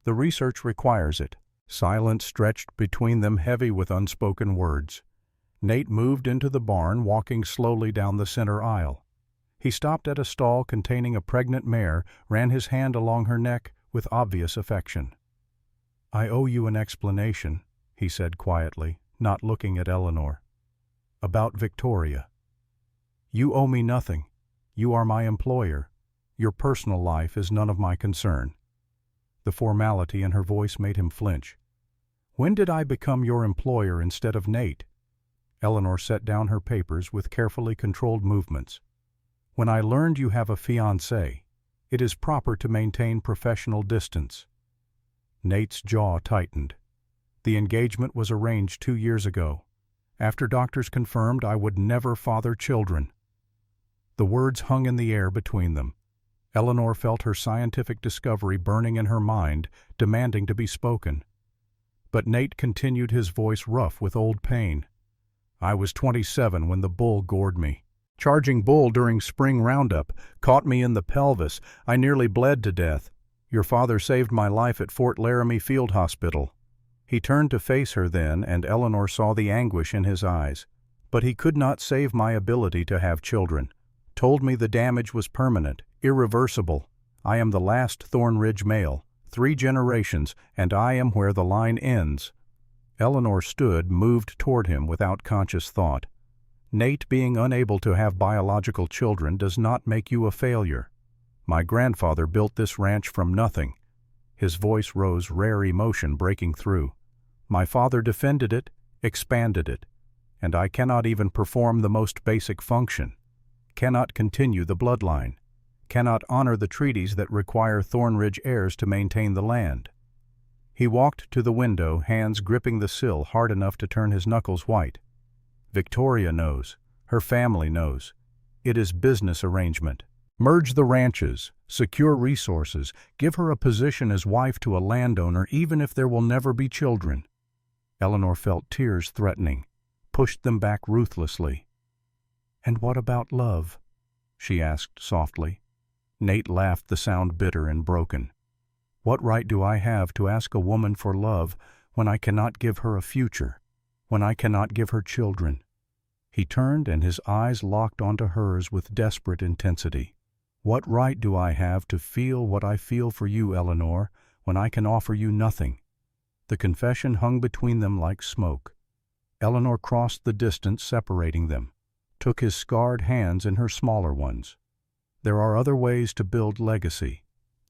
"The research requires it." Silence stretched between them, heavy with unspoken words. Nate moved into the barn, walking slowly down the center aisle. He stopped at a stall containing a pregnant mare, ran his hand along her neck with obvious affection. "I owe you an explanation," he said quietly, not looking at Eleanor. "About Victoria. You owe me nothing. You are my employer. Your personal life is none of my concern." The formality in her voice made him flinch. "When did I become your employer instead of Nate?" Eleanor set down her papers with carefully controlled movements. "When I learned you have a fiancé, it is proper to maintain professional distance." Nate's jaw tightened. "The engagement was arranged 2 years ago. After doctors confirmed I would never father children." The words hung in the air between them. Eleanor felt her scientific discovery burning in her mind, demanding to be spoken. But Nate continued, his voice rough with old pain. I was 27 when the bull gored me. Charging bull during spring roundup, caught me in the pelvis. I nearly bled to death. Your father saved my life at Fort Laramie Field Hospital. He turned to face her then, and Eleanor saw the anguish in his eyes. But he could not save my ability to have children. Told me the damage was permanent, irreversible. I am the last Thornridge male, 3 generations, and I am where the line ends. Eleanor stood, moved toward him without conscious thought. Nate being unable to have biological children does not make you a failure. My grandfather built this ranch from nothing. His voice rose, rare emotion breaking through. My father defended it, expanded it, and I cannot even perform the most basic function. Cannot continue the bloodline. Cannot honor the treaties that require Thornridge heirs to maintain the land. He walked to the window, hands gripping the sill hard enough to turn his knuckles white. Victoria knows. Her family knows. It is business arrangement. Merge the ranches, secure resources, give her a position as wife to a landowner even if there will never be children. Eleanor felt tears threatening, pushed them back ruthlessly. And what about love? She asked softly. Nate laughed, the sound bitter and broken. What right do I have to ask a woman for love when I cannot give her a future, when I cannot give her children? He turned and his eyes locked onto hers with desperate intensity. What right do I have to feel what I feel for you, Eleanor, when I can offer you nothing? The confession hung between them like smoke. Eleanor crossed the distance separating them, took his scarred hands in her smaller ones. There are other ways to build legacy,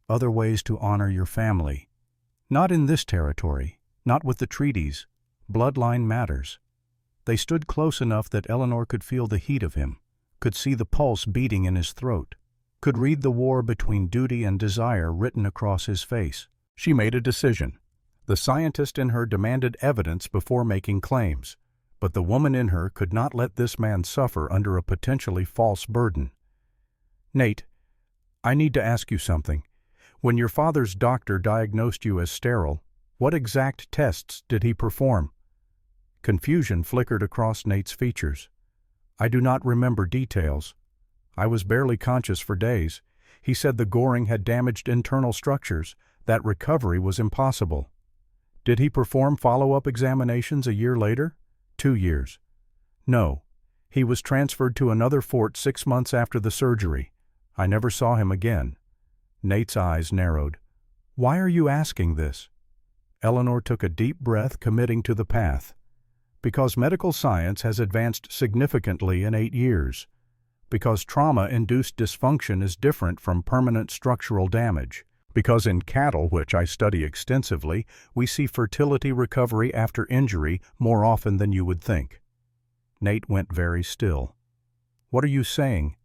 other ways to honor your family. Not in this territory, not with the treaties. Bloodline matters. They stood close enough that Eleanor could feel the heat of him, could see the pulse beating in his throat, could read the war between duty and desire written across his face. She made a decision. The scientist in her demanded evidence before making claims, but the woman in her could not let this man suffer under a potentially false burden. Nate, I need to ask you something. When your father's doctor diagnosed you as sterile, what exact tests did he perform? Confusion flickered across Nate's features. I do not remember details. I was barely conscious for days. He said the goring had damaged internal structures, that recovery was impossible. Did he perform follow-up examinations a year later? 2 years. No. He was transferred to another fort 6 months after the surgery. I never saw him again. Nate's eyes narrowed. Why are you asking this? Eleanor took a deep breath, committing to the path. Because medical science has advanced significantly in 8 years. Because trauma-induced dysfunction is different from permanent structural damage. Because in cattle, which I study extensively, we see fertility recovery after injury more often than you would think. Nate went very still. What are you saying?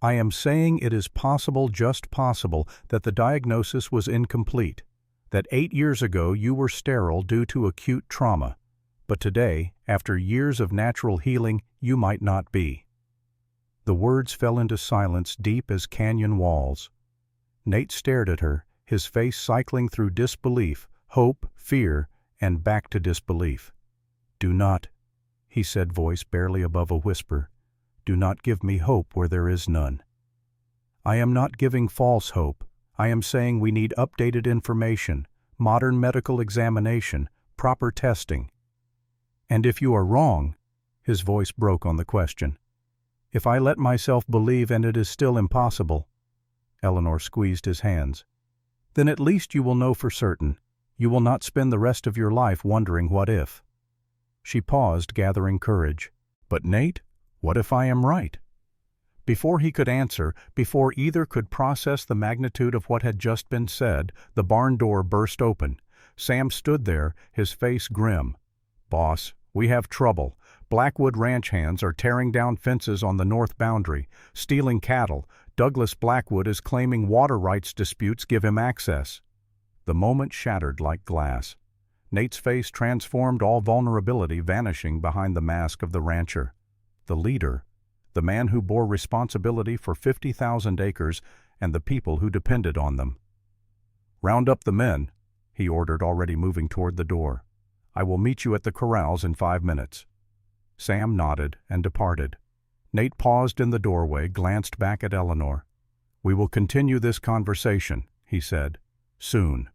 I am saying it is possible, just possible, that the diagnosis was incomplete, that 8 years ago you were sterile due to acute trauma, but today, after years of natural healing, you might not be. The words fell into silence deep as canyon walls. Nate stared at her, his face cycling through disbelief, hope, fear, and back to disbelief. Do not, he said, voice barely above a whisper, do not give me hope where there is none. I am not giving false hope. I am saying we need updated information, modern medical examination, proper testing. And if you are wrong, his voice broke on the question. If I let myself believe and it is still impossible, Eleanor squeezed his hands, then at least you will know for certain. You will not spend the rest of your life wondering what if. She paused, gathering courage. But Nate, what if I am right? Before he could answer, before either could process the magnitude of what had just been said, the barn door burst open. Sam stood there, his face grim. Boss, we have trouble. Blackwood ranch hands are tearing down fences on the north boundary, stealing cattle. Douglas Blackwood is claiming water rights disputes give him access. The moment shattered like glass. Nate's face transformed, all vulnerability vanishing behind the mask of the rancher. The leader, the man who bore responsibility for 50,000 acres and the people who depended on them. "Round up the men," he ordered, already moving toward the door. "I will meet you at the corrals in 5 minutes." Sam nodded and departed. Nate paused in the doorway, glanced back at Eleanor. "We will continue this conversation," he said, "soon."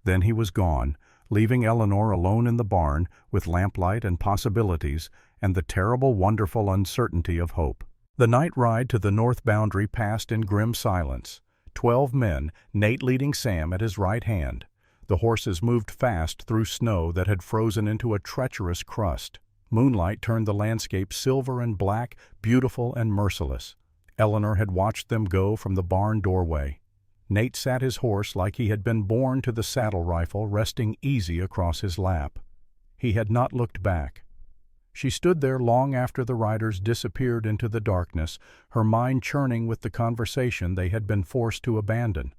Then he was gone, leaving Eleanor alone in the barn with lamplight and possibilities and the terrible, wonderful uncertainty of hope. The night ride to the north boundary passed in grim silence. 12 men, Nate leading Sam at his right hand. The horses moved fast through snow that had frozen into a treacherous crust. Moonlight turned the landscape silver and black, beautiful and merciless. Eleanor had watched them go from the barn doorway. Nate sat his horse like he had been born to the saddle rifle, resting easy across his lap. He had not looked back. She stood there long after the riders disappeared into the darkness, her mind churning with the conversation they had been forced to abandon.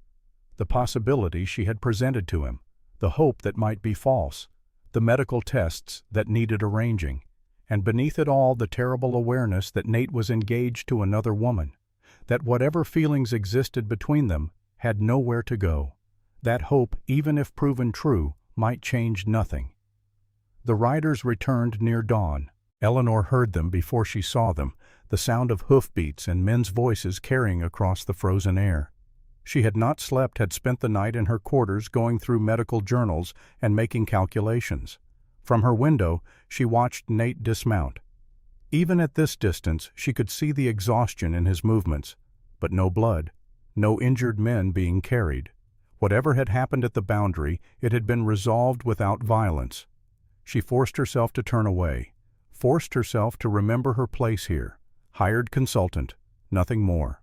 The possibility she had presented to him, the hope that might be false, the medical tests that needed arranging, and beneath it all the terrible awareness that Nate was engaged to another woman, that whatever feelings existed between them had nowhere to go. That hope, even if proven true, might change nothing. The riders returned near dawn. Eleanor heard them before she saw them, the sound of hoofbeats and men's voices carrying across the frozen air. She had not slept, had spent the night in her quarters going through medical journals and making calculations. From her window, she watched Nate dismount. Even at this distance, she could see the exhaustion in his movements, but no blood, no injured men being carried. Whatever had happened at the boundary, it had been resolved without violence. She forced herself to turn away, forced herself to remember her place here. Hired consultant, nothing more.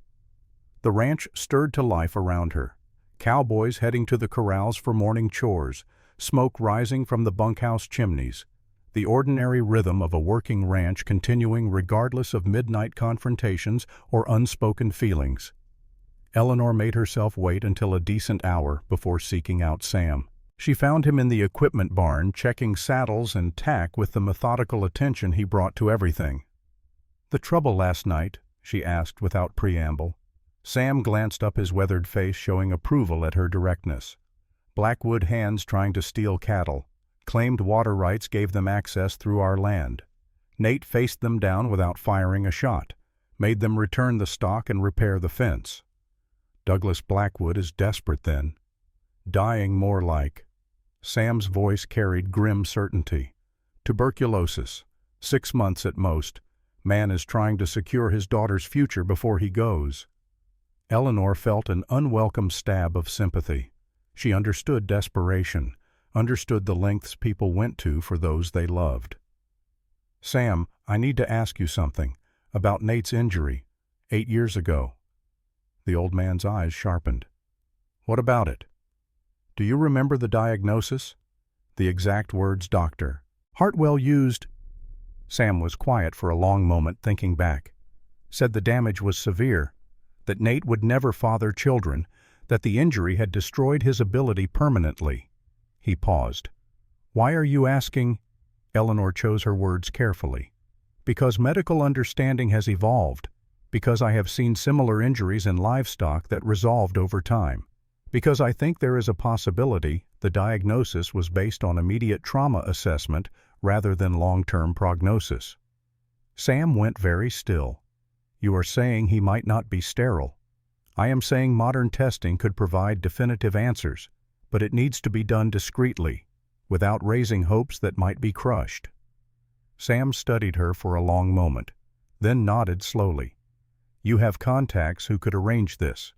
The ranch stirred to life around her. Cowboys heading to the corrals for morning chores, smoke rising from the bunkhouse chimneys. The ordinary rhythm of a working ranch continuing regardless of midnight confrontations or unspoken feelings. Eleanor made herself wait until a decent hour before seeking out Sam. She found him in the equipment barn, checking saddles and tack with the methodical attention he brought to everything. "The trouble last night?" she asked without preamble. Sam glanced up, his weathered face showing approval at her directness. "Blackwood hands trying to steal cattle. Claimed water rights gave them access through our land. Nate faced them down without firing a shot. Made them return the stock and repair the fence. Douglas Blackwood is desperate then. Dying more like." Sam's voice carried grim certainty. "Tuberculosis. 6 months at most. Man is trying to secure his daughter's future before he goes." Eleanor felt an unwelcome stab of sympathy. She understood desperation, understood the lengths people went to for those they loved. "Sam, I need to ask you something about Nate's injury 8 years ago." The old man's eyes sharpened. "What about it?" "Do you remember the diagnosis?" "The exact words, doctor." "Hartwell used—" Sam was quiet for a long moment, thinking back. "Said the damage was severe, that Nate would never father children, that the injury had destroyed his ability permanently." He paused. "Why are you asking?" Eleanor chose her words carefully. "Because medical understanding has evolved. Because I have seen similar injuries in livestock that resolved over time. Because I think there is a possibility the diagnosis was based on immediate trauma assessment rather than long-term prognosis." Sam went very still. "You are saying he might not be sterile. I am saying modern testing could provide definitive answers, but it needs to be done discreetly, without raising hopes that might be crushed." Sam studied her for a long moment, then nodded slowly. "You have contacts who could arrange this."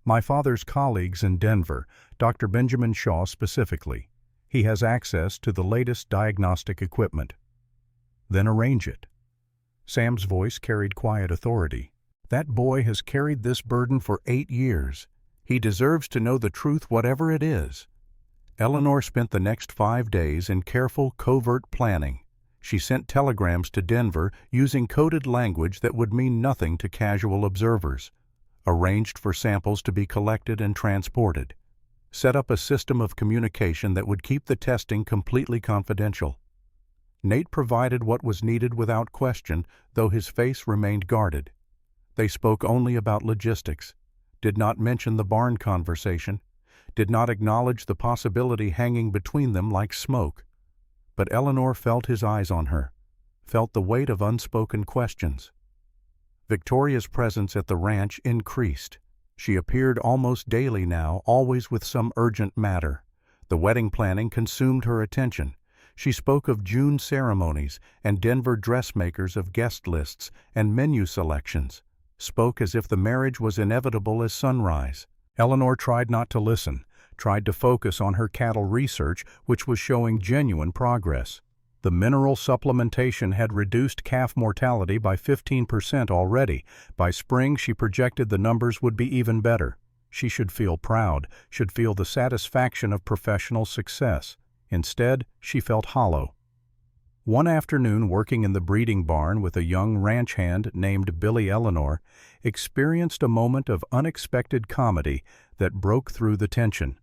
"My father's colleagues in Denver, Dr. Benjamin Shaw specifically. He has access to the latest diagnostic equipment." "Then arrange it." Sam's voice carried quiet authority. "That boy has carried this burden for 8 years. He deserves to know the truth, whatever it is." Eleanor spent the next 5 days in careful, covert planning. She sent telegrams to Denver using coded language that would mean nothing to casual observers. Arranged for samples to be collected and transported. Set up a system of communication that would keep the testing completely confidential. Nate provided what was needed without question, though his face remained guarded. They spoke only about logistics. did not mention the barn conversation, did not acknowledge the possibility hanging between them like smoke. But Eleanor felt his eyes on her, felt the weight of unspoken questions. Victoria's presence at the ranch increased. She appeared almost daily now, always with some urgent matter. The wedding planning consumed her attention. She spoke of June ceremonies and Denver dressmakers of guest lists and menu selections, spoke as if the marriage was inevitable as sunrise. Eleanor tried not to listen, tried to focus on her cattle research, which was showing genuine progress. The mineral supplementation had reduced calf mortality by 15% already. By spring, she projected the numbers would be even better. She should feel proud, should feel the satisfaction of professional success. Instead, she felt hollow. One afternoon, working in the breeding barn with a young ranch hand named Billy, Eleanor experienced a moment of unexpected comedy that broke through the tension.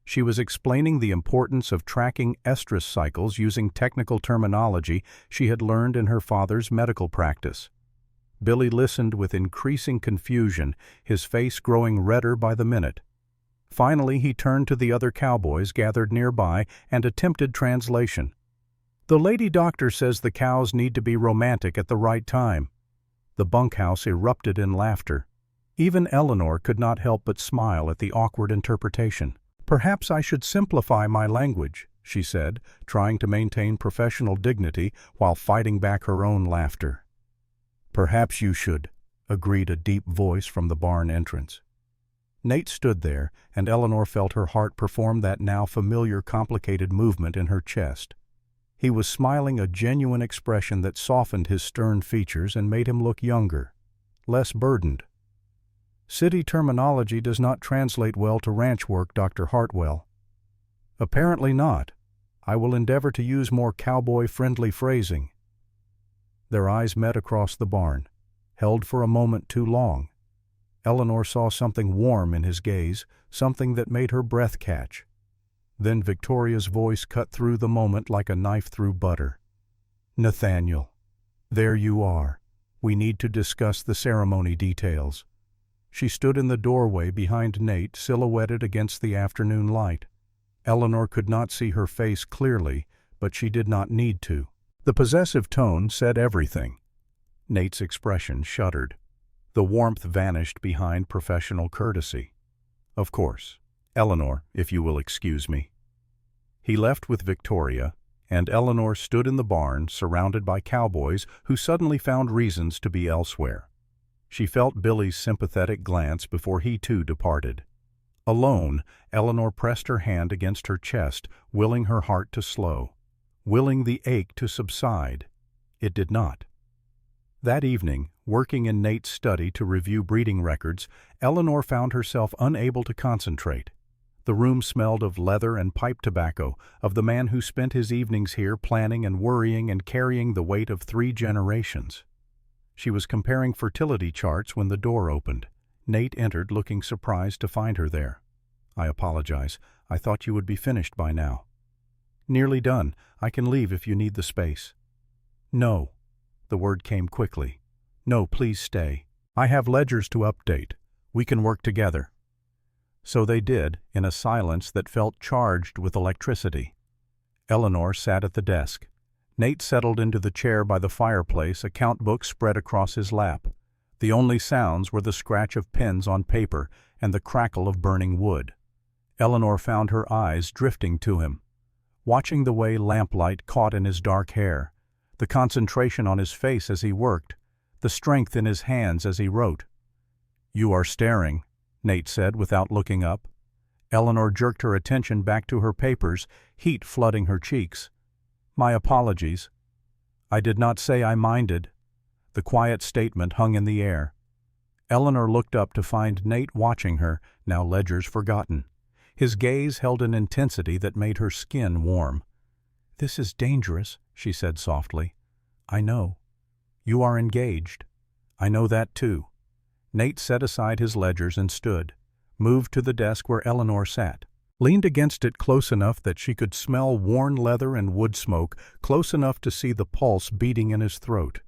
She was explaining the importance of tracking estrus cycles using technical terminology she had learned in her father's medical practice. Billy listened with increasing confusion, his face growing redder by the minute. Finally, he turned to the other cowboys gathered nearby and attempted translation. "The lady doctor says the cows need to be romantic at the right time." The bunkhouse erupted in laughter. Even Eleanor could not help but smile at the awkward interpretation. "Perhaps I should simplify my language," she said, trying to maintain professional dignity while fighting back her own laughter. "Perhaps you should," agreed a deep voice from the barn entrance. Nate stood there, and Eleanor felt her heart perform that now familiar complicated movement in her chest. He was smiling, a genuine expression that softened his stern features and made him look younger, less burdened. "City terminology does not translate well to ranch work, Dr. Hartwell." "Apparently not. I will endeavor to use more cowboy-friendly phrasing." Their eyes met across the barn, held for a moment too long. Eleanor saw something warm in his gaze, something that made her breath catch. Then Victoria's voice cut through the moment like a knife through butter. "Nathaniel, there you are. We need to discuss the ceremony details." She stood in the doorway behind Nate, silhouetted against the afternoon light. Eleanor could not see her face clearly, but she did not need to. The possessive tone said everything. Nate's expression shuddered. The warmth vanished behind professional courtesy. "Of course. Eleanor, if you will excuse me." He left with Victoria, and Eleanor stood in the barn, surrounded by cowboys who suddenly found reasons to be elsewhere. She felt Billy's sympathetic glance before he too departed. Alone, Eleanor pressed her hand against her chest, willing her heart to slow, willing the ache to subside. It did not. That evening, working in Nate's study to review breeding records, Eleanor found herself unable to concentrate. The room smelled of leather and pipe tobacco, of the man who spent his evenings here planning and worrying and carrying the weight of 3 generations. She was comparing fertility charts when the door opened. Nate entered, looking surprised to find her there. "I apologize. I thought you would be finished by now." "Nearly done. I can leave if you need the space." "No." The word came quickly. "No, please stay. I have ledgers to update. We can work together." So they did, in a silence that felt charged with electricity. Eleanor sat at the desk. Nate settled into the chair by the fireplace, account book spread across his lap. The only sounds were the scratch of pens on paper and the crackle of burning wood. Eleanor found her eyes drifting to him, watching the way lamplight caught in his dark hair, the concentration on his face as he worked, the strength in his hands as he wrote. "You are staring," Nate said without looking up. Eleanor jerked her attention back to her papers, heat flooding her cheeks. "My apologies. I did not say I minded." The quiet statement hung in the air. Eleanor looked up to find Nate watching her, now ledgers forgotten. His gaze held an intensity that made her skin warm. "This is dangerous," she said softly. "I know. You are engaged. I know that too." Nate set aside his ledgers and stood, moved to the desk where Eleanor sat, leaned against it close enough that she could smell worn leather and wood smoke, close enough to see the pulse beating in his throat.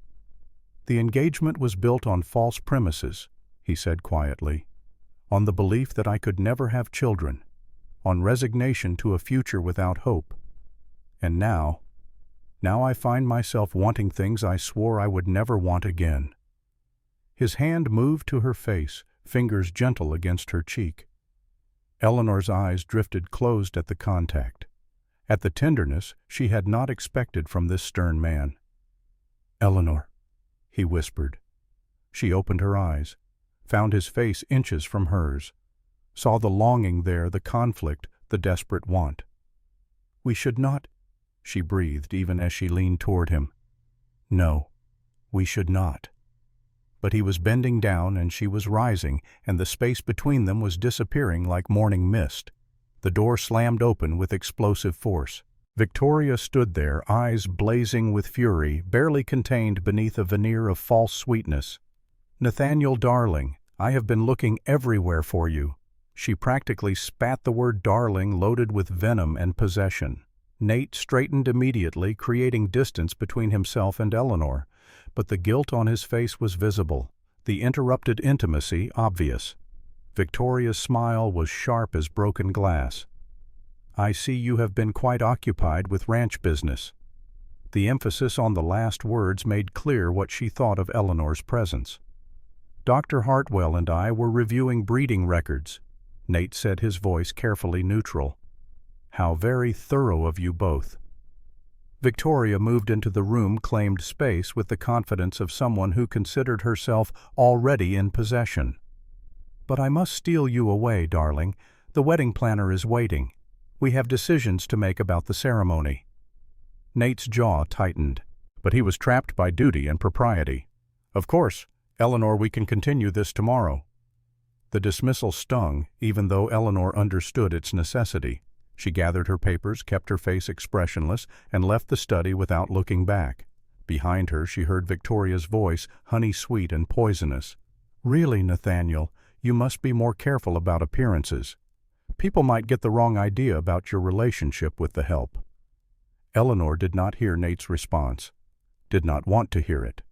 "The engagement was built on false premises," he said quietly. on the belief that I could never have children, on resignation to a future without hope. And now I find myself wanting things I swore I would never want again." His hand moved to her face, fingers gentle against her cheek. Eleanor's eyes drifted closed at the contact, at the tenderness she had not expected from this stern man. "Eleanor," he whispered. She opened her eyes, found his face inches from hers, saw the longing there, the conflict, the desperate want. "We should not," she breathed even as she leaned toward him. "No, we should not." But he was bending down and she was rising, and the space between them was disappearing like morning mist. The door slammed open with explosive force. Victoria stood there, eyes blazing with fury, barely contained beneath a veneer of false sweetness. "Nathaniel, darling, I have been looking everywhere for you." She practically spat the word darling, loaded with venom and possession. Nate straightened immediately, creating distance between himself and Eleanor, but the guilt on his face was visible, the interrupted intimacy obvious. Victoria's smile was sharp as broken glass. "I see you have been quite occupied with ranch business." The emphasis on the last words made clear what she thought of Eleanor's presence. "Dr. Hartwell and I were reviewing breeding records," Nate said, his voice carefully neutral. "How very thorough of you both." Victoria moved into the room, claimed space with the confidence of someone who considered herself already in possession. "But I must steal you away, darling. The wedding planner is waiting. We have decisions to make about the ceremony." Nate's jaw tightened, but he was trapped by duty and propriety. "Of course, Eleanor, we can continue this tomorrow." The dismissal stung, even though Eleanor understood its necessity. She gathered her papers, kept her face expressionless, and left the study without looking back. Behind her she heard Victoria's voice, honey-sweet and poisonous. "Really, Nathaniel, you must be more careful about appearances. People might get the wrong idea about your relationship with the help." Eleanor did not hear Nate's response, did not want to hear it.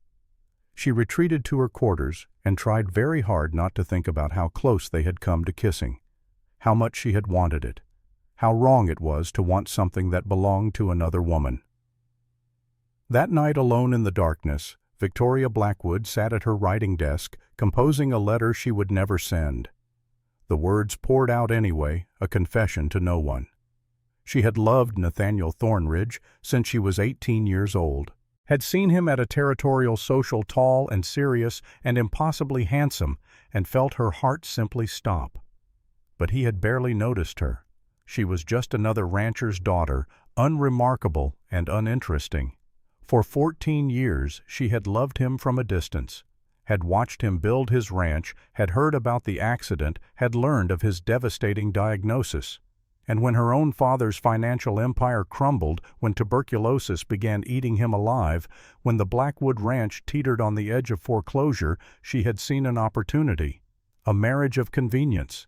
She retreated to her quarters and tried very hard not to think about how close they had come to kissing, how much she had wanted it, how wrong it was to want something that belonged to another woman. That night, alone in the darkness, Victoria Blackwood sat at her writing desk, composing a letter she would never send. The words poured out anyway, a confession to no one. She had loved Nathaniel Thornridge since she was 18 years old, had seen him at a territorial social tall and serious and impossibly handsome, and felt her heart simply stop. But he had barely noticed her. She was just another rancher's daughter, unremarkable and uninteresting. For 14 years she had loved him from a distance, had watched him build his ranch, had heard about the accident, had learned of his devastating diagnosis. And when her own father's financial empire crumbled, when tuberculosis began eating him alive, when the Blackwood Ranch teetered on the edge of foreclosure, she had seen an opportunity, a marriage of convenience.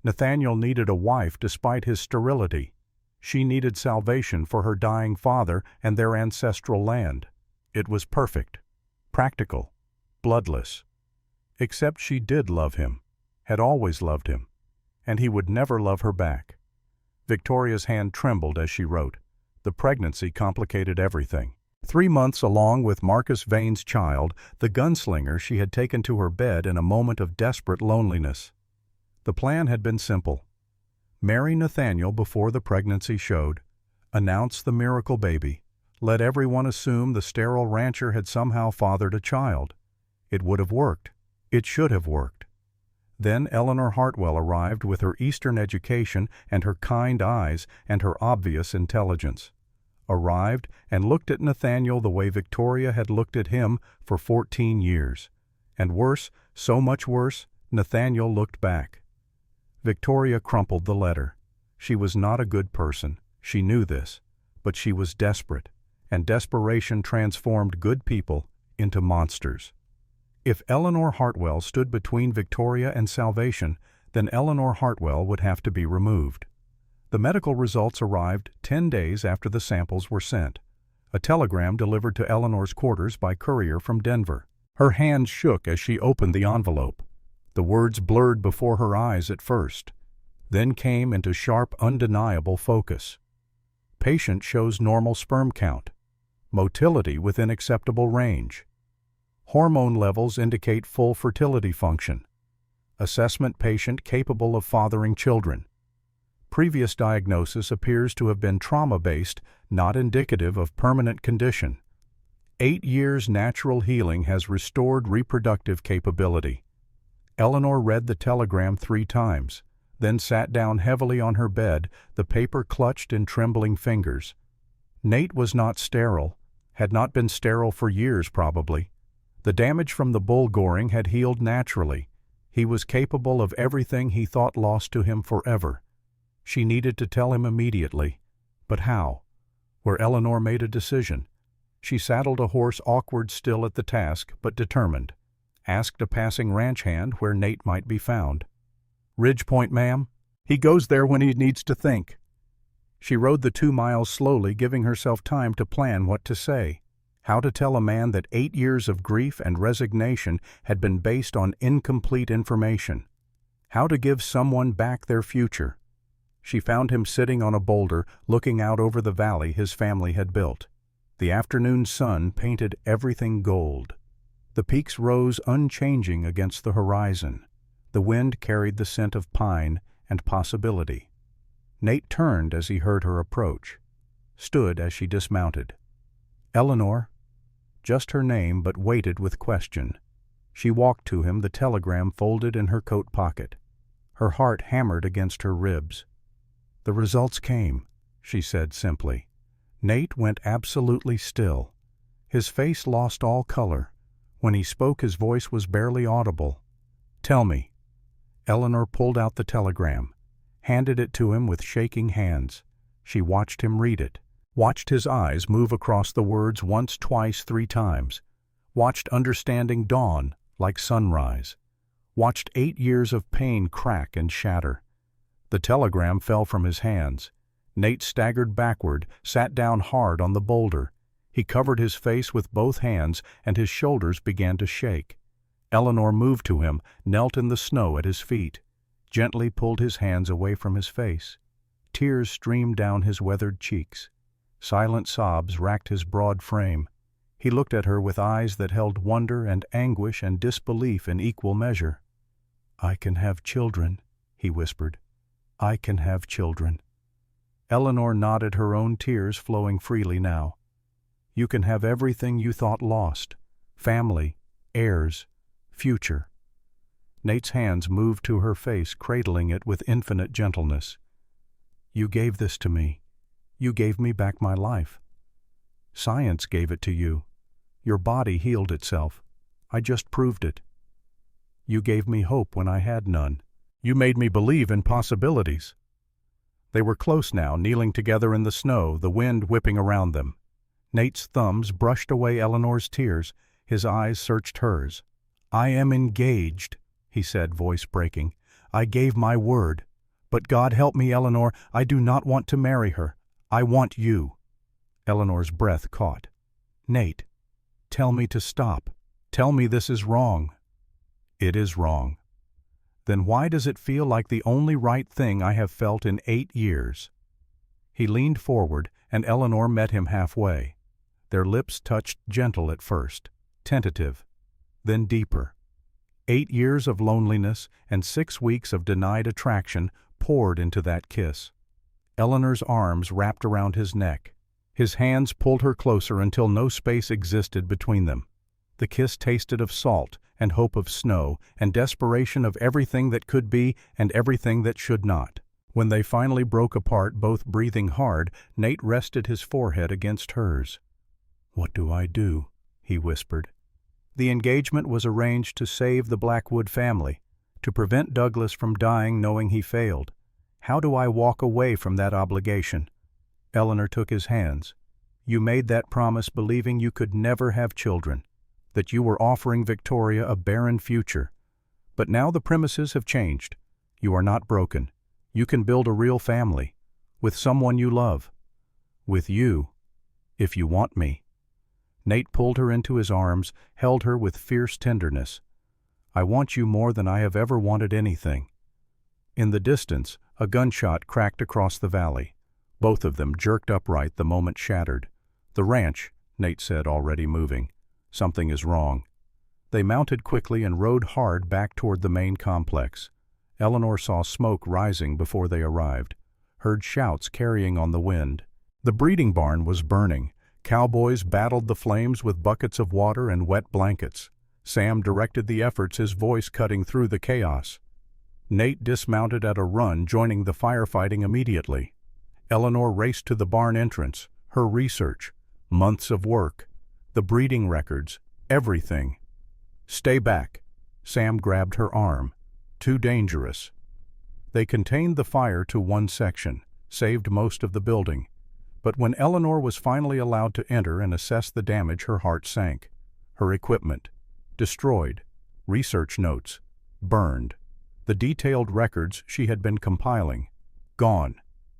Nathaniel needed a wife despite his sterility. She needed salvation for her dying father and their ancestral land. It was perfect, practical, bloodless. Except she did love him, had always loved him, and he would never love her back. Victoria's hand trembled as she wrote. The pregnancy complicated everything. 3 months along with Marcus Vane's child, the gunslinger she had taken to her bed in a moment of desperate loneliness. The plan had been simple. Marry Nathaniel before the pregnancy showed, announce the miracle baby, let everyone assume the sterile rancher had somehow fathered a child. It would have worked. It should have worked. Then Eleanor Hartwell arrived with her Eastern education and her kind eyes and her obvious intelligence. Arrived and looked at Nathaniel the way Victoria had looked at him for 14 years. And worse, so much worse, Nathaniel looked back. Victoria crumpled the letter. She was not a good person. She knew this. But she was desperate, and desperation transformed good people into monsters. If Eleanor Hartwell stood between Victoria and salvation, then Eleanor Hartwell would have to be removed. The medical results arrived 10 days after the samples were sent. A telegram delivered to Eleanor's quarters by courier from Denver. Her hand shook as she opened the envelope. The words blurred before her eyes at first, then came into sharp, undeniable focus. Patient shows normal sperm count. Motility within acceptable range. Hormone levels indicate full fertility function. Assessment patient capable of fathering children. Previous diagnosis appears to have been trauma-based, not indicative of permanent condition. 8 years natural healing has restored reproductive capability. Eleanor read the telegram 3 times, then sat down heavily on her bed, the paper clutched in trembling fingers. Nate was not sterile, had not been sterile for years probably. The damage from the bull goring had healed naturally. He was capable of everything he thought lost to him forever. She needed to tell him immediately. But how? Where Eleanor made a decision. She saddled a horse awkward still at the task, but determined. Asked a passing ranch hand where Nate might be found. "Ridge Point, ma'am. He goes there when he needs to think." She rode the 2 miles slowly, giving herself time to plan what to say. How to tell a man that 8 years of grief and resignation had been based on incomplete information. How to give someone back their future. She found him sitting on a boulder, looking out over the valley his family had built. The afternoon sun painted everything gold. The peaks rose unchanging against the horizon. The wind carried the scent of pine and possibility. Nate turned as he heard her approach, stood as she dismounted. "Eleanor," just her name, but weighted with question. She walked to him, the telegram folded in her coat pocket. Her heart hammered against her ribs. "The results came," she said simply. Nate went absolutely still. His face lost all color. When he spoke, his voice was barely audible. "Tell me." Eleanor pulled out the telegram, handed it to him with shaking hands. She watched him read it, watched his eyes move across the words once, twice, 3 times, watched understanding dawn like sunrise, watched 8 years of pain crack and shatter. The telegram fell from his hands. Nate staggered backward, sat down hard on the boulder. He covered his face with both hands, and his shoulders began to shake. Eleanor moved to him, knelt in the snow at his feet, gently pulled his hands away from his face. Tears streamed down his weathered cheeks. Silent sobs racked his broad frame. He looked at her with eyes that held wonder and anguish and disbelief in equal measure. "I can have children," he whispered. "I can have children." Eleanor nodded, her own tears flowing freely now. "You can have everything you thought lost. Family, heirs, future." Nate's hands moved to her face, cradling it with infinite gentleness. "You gave this to me. You gave me back my life. Science gave it to you. Your body healed itself. I just proved it. You gave me hope when I had none. You made me believe in possibilities." They were close now, kneeling together in the snow, the wind whipping around them. Nate's thumbs brushed away Eleanor's tears. His eyes searched hers. "I am engaged," he said, voice breaking. "I gave my word. But God help me, Eleanor, I do not want to marry her. I want you." Eleanor's breath caught. "Nate, tell me to stop. Tell me this is wrong." "It is wrong." "Then why does it feel like the only right thing I have felt in 8 years?" He leaned forward, and Eleanor met him halfway. Their lips touched, gentle at first, tentative, then deeper. 8 years of loneliness and 6 weeks of denied attraction poured into that kiss. Eleanor's arms wrapped around his neck. His hands pulled her closer until no space existed between them. The kiss tasted of salt and hope of snow and desperation of everything that could be and everything that should not. When they finally broke apart, both breathing hard, Nate rested his forehead against hers. "What do I do?" he whispered. The engagement was arranged to save the Blackwood family, to prevent Douglas from dying knowing he failed. How do I walk away from that obligation? Eleanor took his hands. "You made that promise believing you could never have children, that you were offering Victoria a barren future. But now the premises have changed. You are not broken. You can build a real family, with someone you love. With you, if you want me." Nate pulled her into his arms, held her with fierce tenderness. I want you more than I have ever wanted anything." In the distance, a gunshot cracked across the valley. Both of them jerked upright the moment shattered. "The ranch," Nate said, already moving. "Something is wrong." They mounted quickly and rode hard back toward the main complex. Eleanor saw smoke rising before they arrived, heard shouts carrying on the wind. The breeding barn was burning. Cowboys battled the flames with buckets of water and wet blankets. Sam directed the efforts, his voice cutting through the chaos. Nate dismounted at a run, joining the firefighting immediately. Eleanor raced to the barn entrance. Her research, months of work, the breeding records, everything. "Stay back." Sam grabbed her arm. "Too dangerous." They contained the fire to one section, saved most of the building. But when Eleanor was finally allowed to enter and assess the damage, her heart sank. Her equipment, destroyed. Research notes, burned. The detailed records she had been compiling, gone.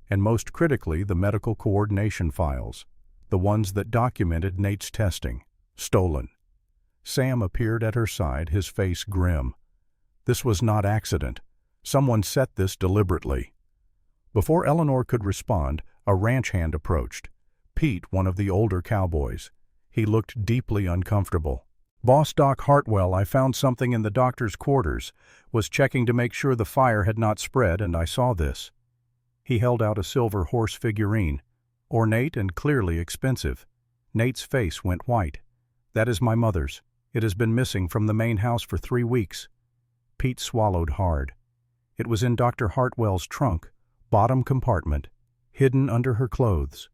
And most critically, the medical coordination files, the ones that documented Nate's testing, stolen. Sam appeared at her side, his face grim. This was not accident. Someone set this deliberately. Before Eleanor could respond, a ranch hand approached. Pete, one of the older cowboys. He looked deeply uncomfortable. "Boss Doc Hartwell, I found something in the doctor's quarters. Was checking to make sure the fire had not spread, and I saw this." He held out a silver horse figurine, ornate and clearly expensive. Nate's face went white. "That is my mother's. It has been missing from the main house for 3 weeks." Pete swallowed hard. It was in Dr. Hartwell's trunk, bottom compartment, hidden under her clothes.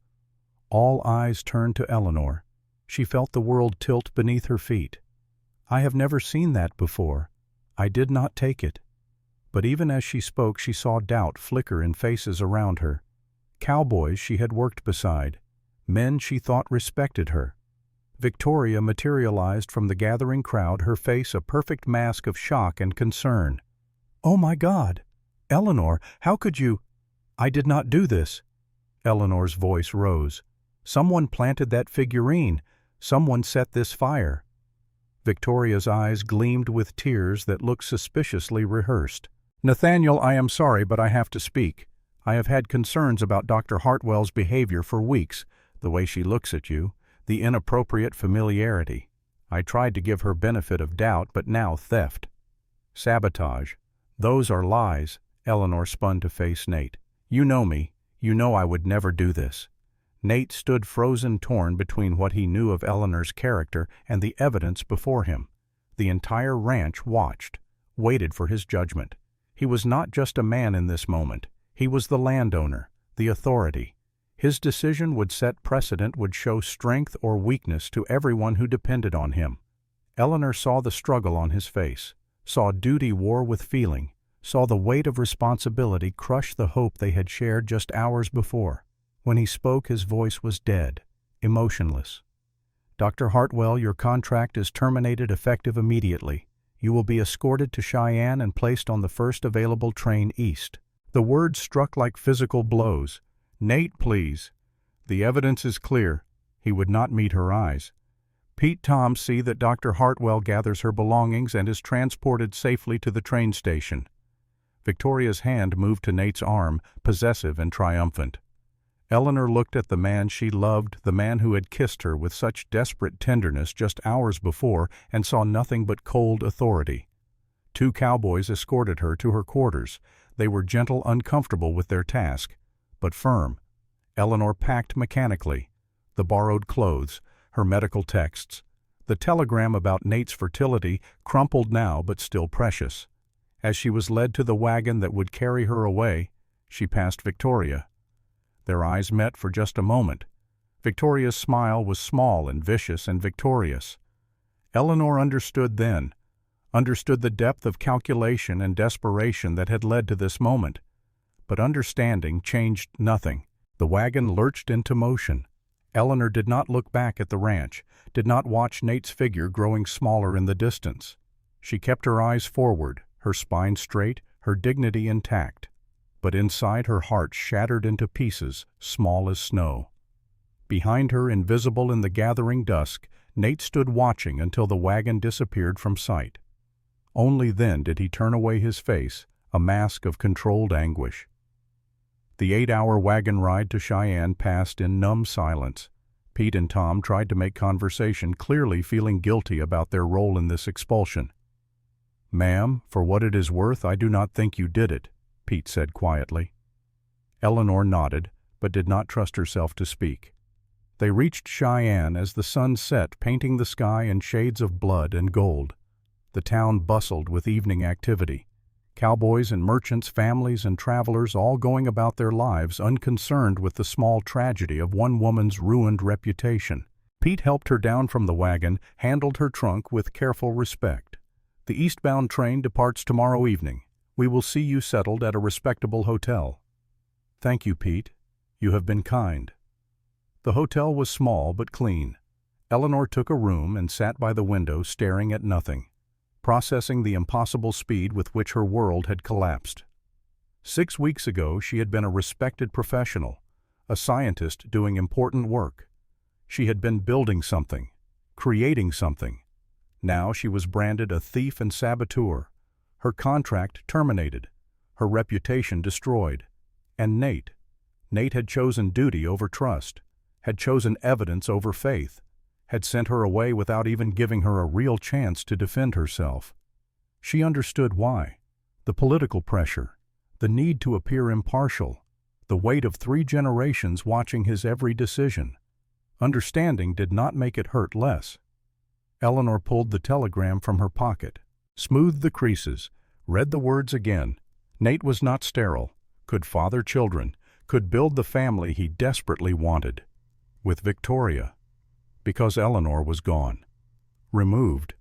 All eyes turned to Eleanor. She felt the world tilt beneath her feet. "I have never seen that before. I did not take it." But even as she spoke, she saw doubt flicker in faces around her. Cowboys she had worked beside, men she thought respected her. Victoria materialized from the gathering crowd, her face a perfect mask of shock and concern. "Oh my God! Eleanor, how could you—" "I did not do this." Eleanor's voice rose. "Someone planted that figurine. Someone set this fire." Victoria's eyes gleamed with tears that looked suspiciously rehearsed. "Nathaniel, I am sorry, but I have to speak. I have had concerns about Dr. Hartwell's behavior for weeks, the way she looks at you, the inappropriate familiarity. I tried to give her benefit of doubt, but now theft. Sabotage. Those are lies." Eleanor spun to face Nate. "You know me. You know I would never do this." Nate stood frozen, torn between what he knew of Eleanor's character and the evidence before him. The entire ranch watched, waited for his judgment. He was not just a man in this moment. He was the landowner, the authority. His decision would set precedent, would show strength or weakness to everyone who depended on him. Eleanor saw the struggle on his face, saw duty war with feeling, saw the weight of responsibility crush the hope they had shared just hours before. When he spoke, his voice was dead, emotionless. "Dr. Hartwell, your contract is terminated effective immediately. You will be escorted to Cheyenne and placed on the first available train east." The words struck like physical blows. "Nate, please." "The evidence is clear." He would not meet her eyes. "Pete, Tom, see that Dr. Hartwell gathers her belongings and is transported safely to the train station." Victoria's hand moved to Nate's arm, possessive and triumphant. Eleanor looked at the man she loved, the man who had kissed her with such desperate tenderness just hours before, and saw nothing but cold authority. 2 cowboys escorted her to her quarters. They were gentle, uncomfortable with their task, but firm. Eleanor packed mechanically. The borrowed clothes, her medical texts, the telegram about Nate's fertility, crumpled now but still precious. As she was led to the wagon that would carry her away, she passed Victoria. Their eyes met for just a moment. Victoria's smile was small and vicious and victorious. Eleanor understood then, understood the depth of calculation and desperation that had led to this moment. But understanding changed nothing. The wagon lurched into motion. Eleanor did not look back at the ranch, did not watch Nate's figure growing smaller in the distance. She kept her eyes forward, her spine straight, her dignity intact. But inside, her heart shattered into pieces, small as snow. Behind her, invisible in the gathering dusk, Nate stood watching until the wagon disappeared from sight. Only then did he turn away his face, a mask of controlled anguish. The 8-hour wagon ride to Cheyenne passed in numb silence. Pete and Tom tried to make conversation, clearly feeling guilty about their role in this expulsion. "Ma'am, for what it is worth, I do not think you did it," Pete said quietly. Eleanor nodded, but did not trust herself to speak. They reached Cheyenne as the sun set, painting the sky in shades of blood and gold. The town bustled with evening activity. Cowboys and merchants, families and travelers all going about their lives unconcerned with the small tragedy of one woman's ruined reputation. Pete helped her down from the wagon, handled her trunk with careful respect. "The eastbound train departs tomorrow evening. We will see you settled at a respectable hotel." "Thank you, Pete. You have been kind." The hotel was small but clean. Eleanor took a room and sat by the window staring at nothing, processing the impossible speed with which her world had collapsed. 6 weeks ago she had been a respected professional, a scientist doing important work. She had been building something, creating something. Now she was branded a thief and saboteur, her contract terminated, her reputation destroyed. And Nate had chosen duty over trust, had chosen evidence over faith, had sent her away without even giving her a real chance to defend herself. She understood why. The political pressure, the need to appear impartial, the weight of 3 generations watching his every decision. Understanding did not make it hurt less. Eleanor pulled the telegram from her pocket, smoothed the creases, read the words again. Nate was not sterile, could father children, could build the family he desperately wanted. With Victoria. Because Eleanor was gone. Removed.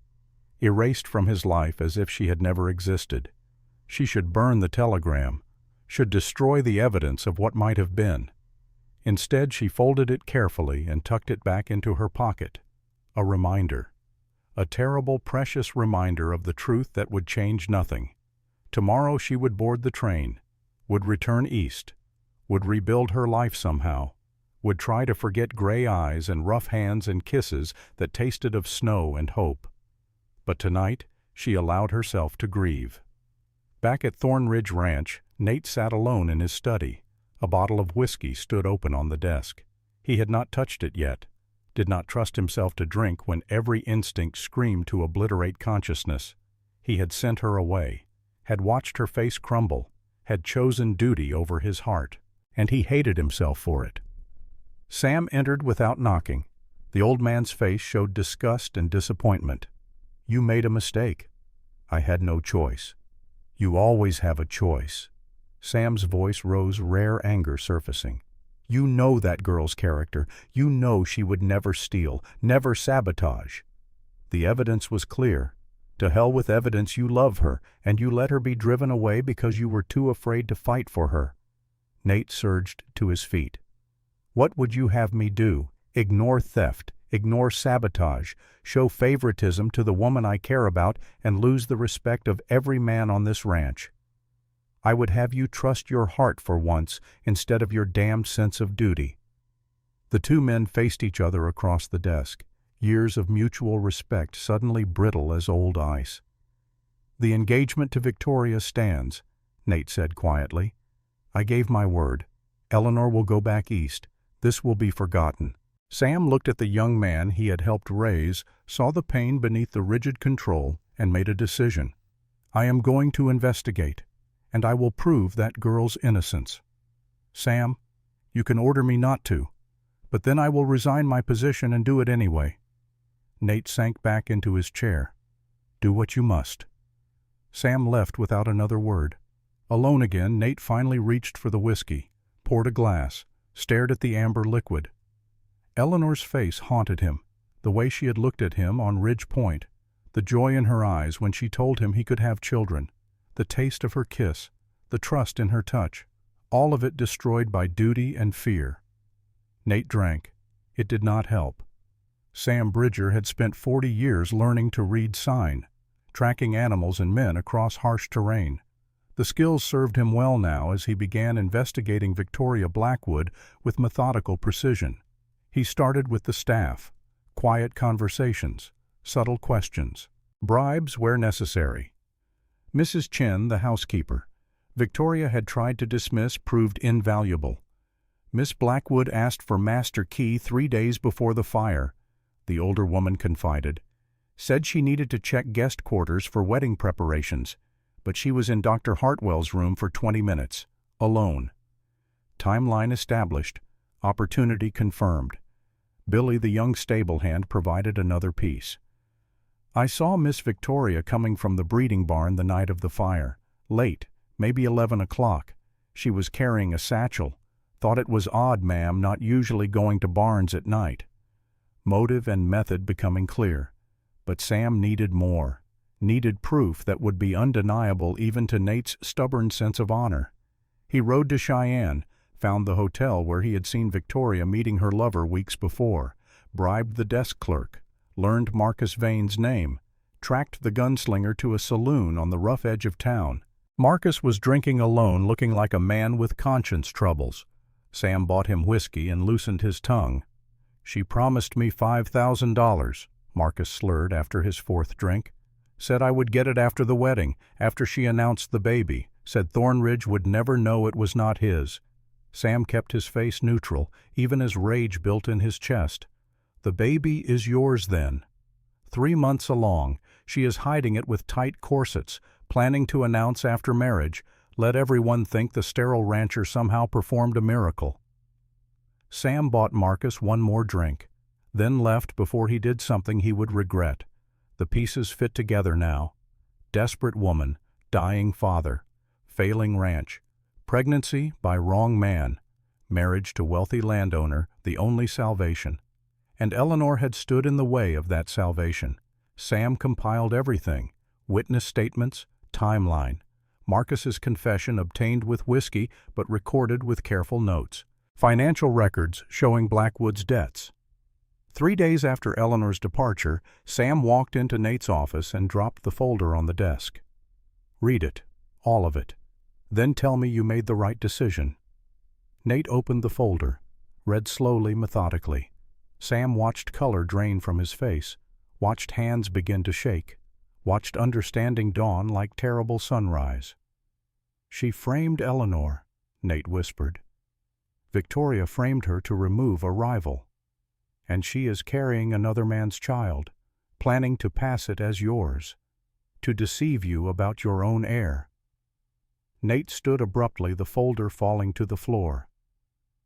Erased from his life as if she had never existed. She should burn the telegram, should destroy the evidence of what might have been. Instead, she folded it carefully and tucked it back into her pocket. A reminder. A terrible, precious reminder of the truth that would change nothing. Tomorrow she would board the train, would return east, would rebuild her life somehow, would try to forget gray eyes and rough hands and kisses that tasted of snow and hope. But tonight, she allowed herself to grieve. Back at Thornridge Ranch, Nate sat alone in his study. A bottle of whiskey stood open on the desk. He had not touched it yet, did not trust himself to drink when every instinct screamed to obliterate consciousness. He had sent her away, had watched her face crumble, had chosen duty over his heart, and he hated himself for it. Sam entered without knocking. The old man's face showed disgust and disappointment. "You made a mistake." "I had no choice." "You always have a choice." Sam's voice rose, rare anger surfacing. "You know that girl's character. You know she would never steal, never sabotage." The evidence was clear. To hell with evidence. You love her, and you let her be driven away because you were too afraid to fight for her. Nate surged to his feet. "What would you have me do? Ignore theft, ignore sabotage, show favoritism to the woman I care about, and lose the respect of every man on this ranch? I would have you trust your heart for once instead of your damned sense of duty." The two men faced each other across the desk, years of mutual respect suddenly brittle as old ice. "The engagement to Victoria stands," Nate said quietly. "I gave my word. Eleanor will go back east. This will be forgotten." Sam looked at the young man he had helped raise, saw the pain beneath the rigid control, and made a decision. "I am going to investigate, and I will prove that girl's innocence." "Sam, you can order me not to, but then I will resign my position and do it anyway." Nate sank back into his chair. "Do what you must." Sam left without another word. Alone again, Nate finally reached for the whiskey, poured a glass, stared at the amber liquid. Eleanor's face haunted him, the way she had looked at him on Ridge Point, the joy in her eyes when she told him he could have children, the taste of her kiss, the trust in her touch, all of it destroyed by duty and fear. Nate drank. It did not help. Sam Bridger had spent 40 years learning to read sign, tracking animals and men across harsh terrain. The skills served him well now as he began investigating Victoria Blackwood with methodical precision. He started with the staff, quiet conversations, subtle questions, bribes where necessary, Mrs. Chen, the housekeeper. Victoria had tried to dismiss, proved invaluable. Miss Blackwood asked for master key 3 days before the fire, the older woman confided. Said she needed to check guest quarters for wedding preparations, but she was in Dr. Hartwell's room for 20 minutes, alone. Timeline established, opportunity confirmed. Billy, the young stable hand, provided another piece. I saw Miss Victoria coming from the breeding barn the night of the fire, late, maybe 11 o'clock. She was carrying a satchel. Thought it was odd, ma'am, not usually going to barns at night. Motive and method becoming clear. But Sam needed more. Needed proof that would be undeniable even to Nate's stubborn sense of honor. He rode to Cheyenne, found the hotel where he had seen Victoria meeting her lover weeks before, bribed the desk clerk, learned Marcus Vane's name, tracked the gunslinger to a saloon on the rough edge of town. Marcus was drinking alone, looking like a man with conscience troubles. Sam bought him whiskey and loosened his tongue. She promised me $5,000, Marcus slurred after his fourth drink. Said I would get it after the wedding, after she announced the baby. Said Thornridge would never know it was not his. Sam kept his face neutral, even as rage built in his chest. The baby is yours then. 3 months along, she is hiding it with tight corsets, planning to announce after marriage, let everyone think the sterile rancher somehow performed a miracle. Sam bought Marcus one more drink, then left before he did something he would regret. The pieces fit together now. Desperate woman, dying father, failing ranch, pregnancy by wrong man, marriage to wealthy landowner, the only salvation. And Eleanor had stood in the way of that salvation. Sam compiled everything, witness statements, timeline. Marcus's confession obtained with whiskey but recorded with careful notes. Financial records showing Blackwood's debts. 3 days after Eleanor's departure, Sam walked into Nate's office and dropped the folder on the desk. Read it, all of it. Then tell me you made the right decision. Nate opened the folder, read slowly, methodically. Sam watched color drain from his face, watched hands begin to shake, watched understanding dawn like terrible sunrise. She framed Eleanor, Nate whispered. Victoria framed her to remove a rival. And she is carrying another man's child, planning to pass it as yours, to deceive you about your own heir. Nate stood abruptly, the folder falling to the floor.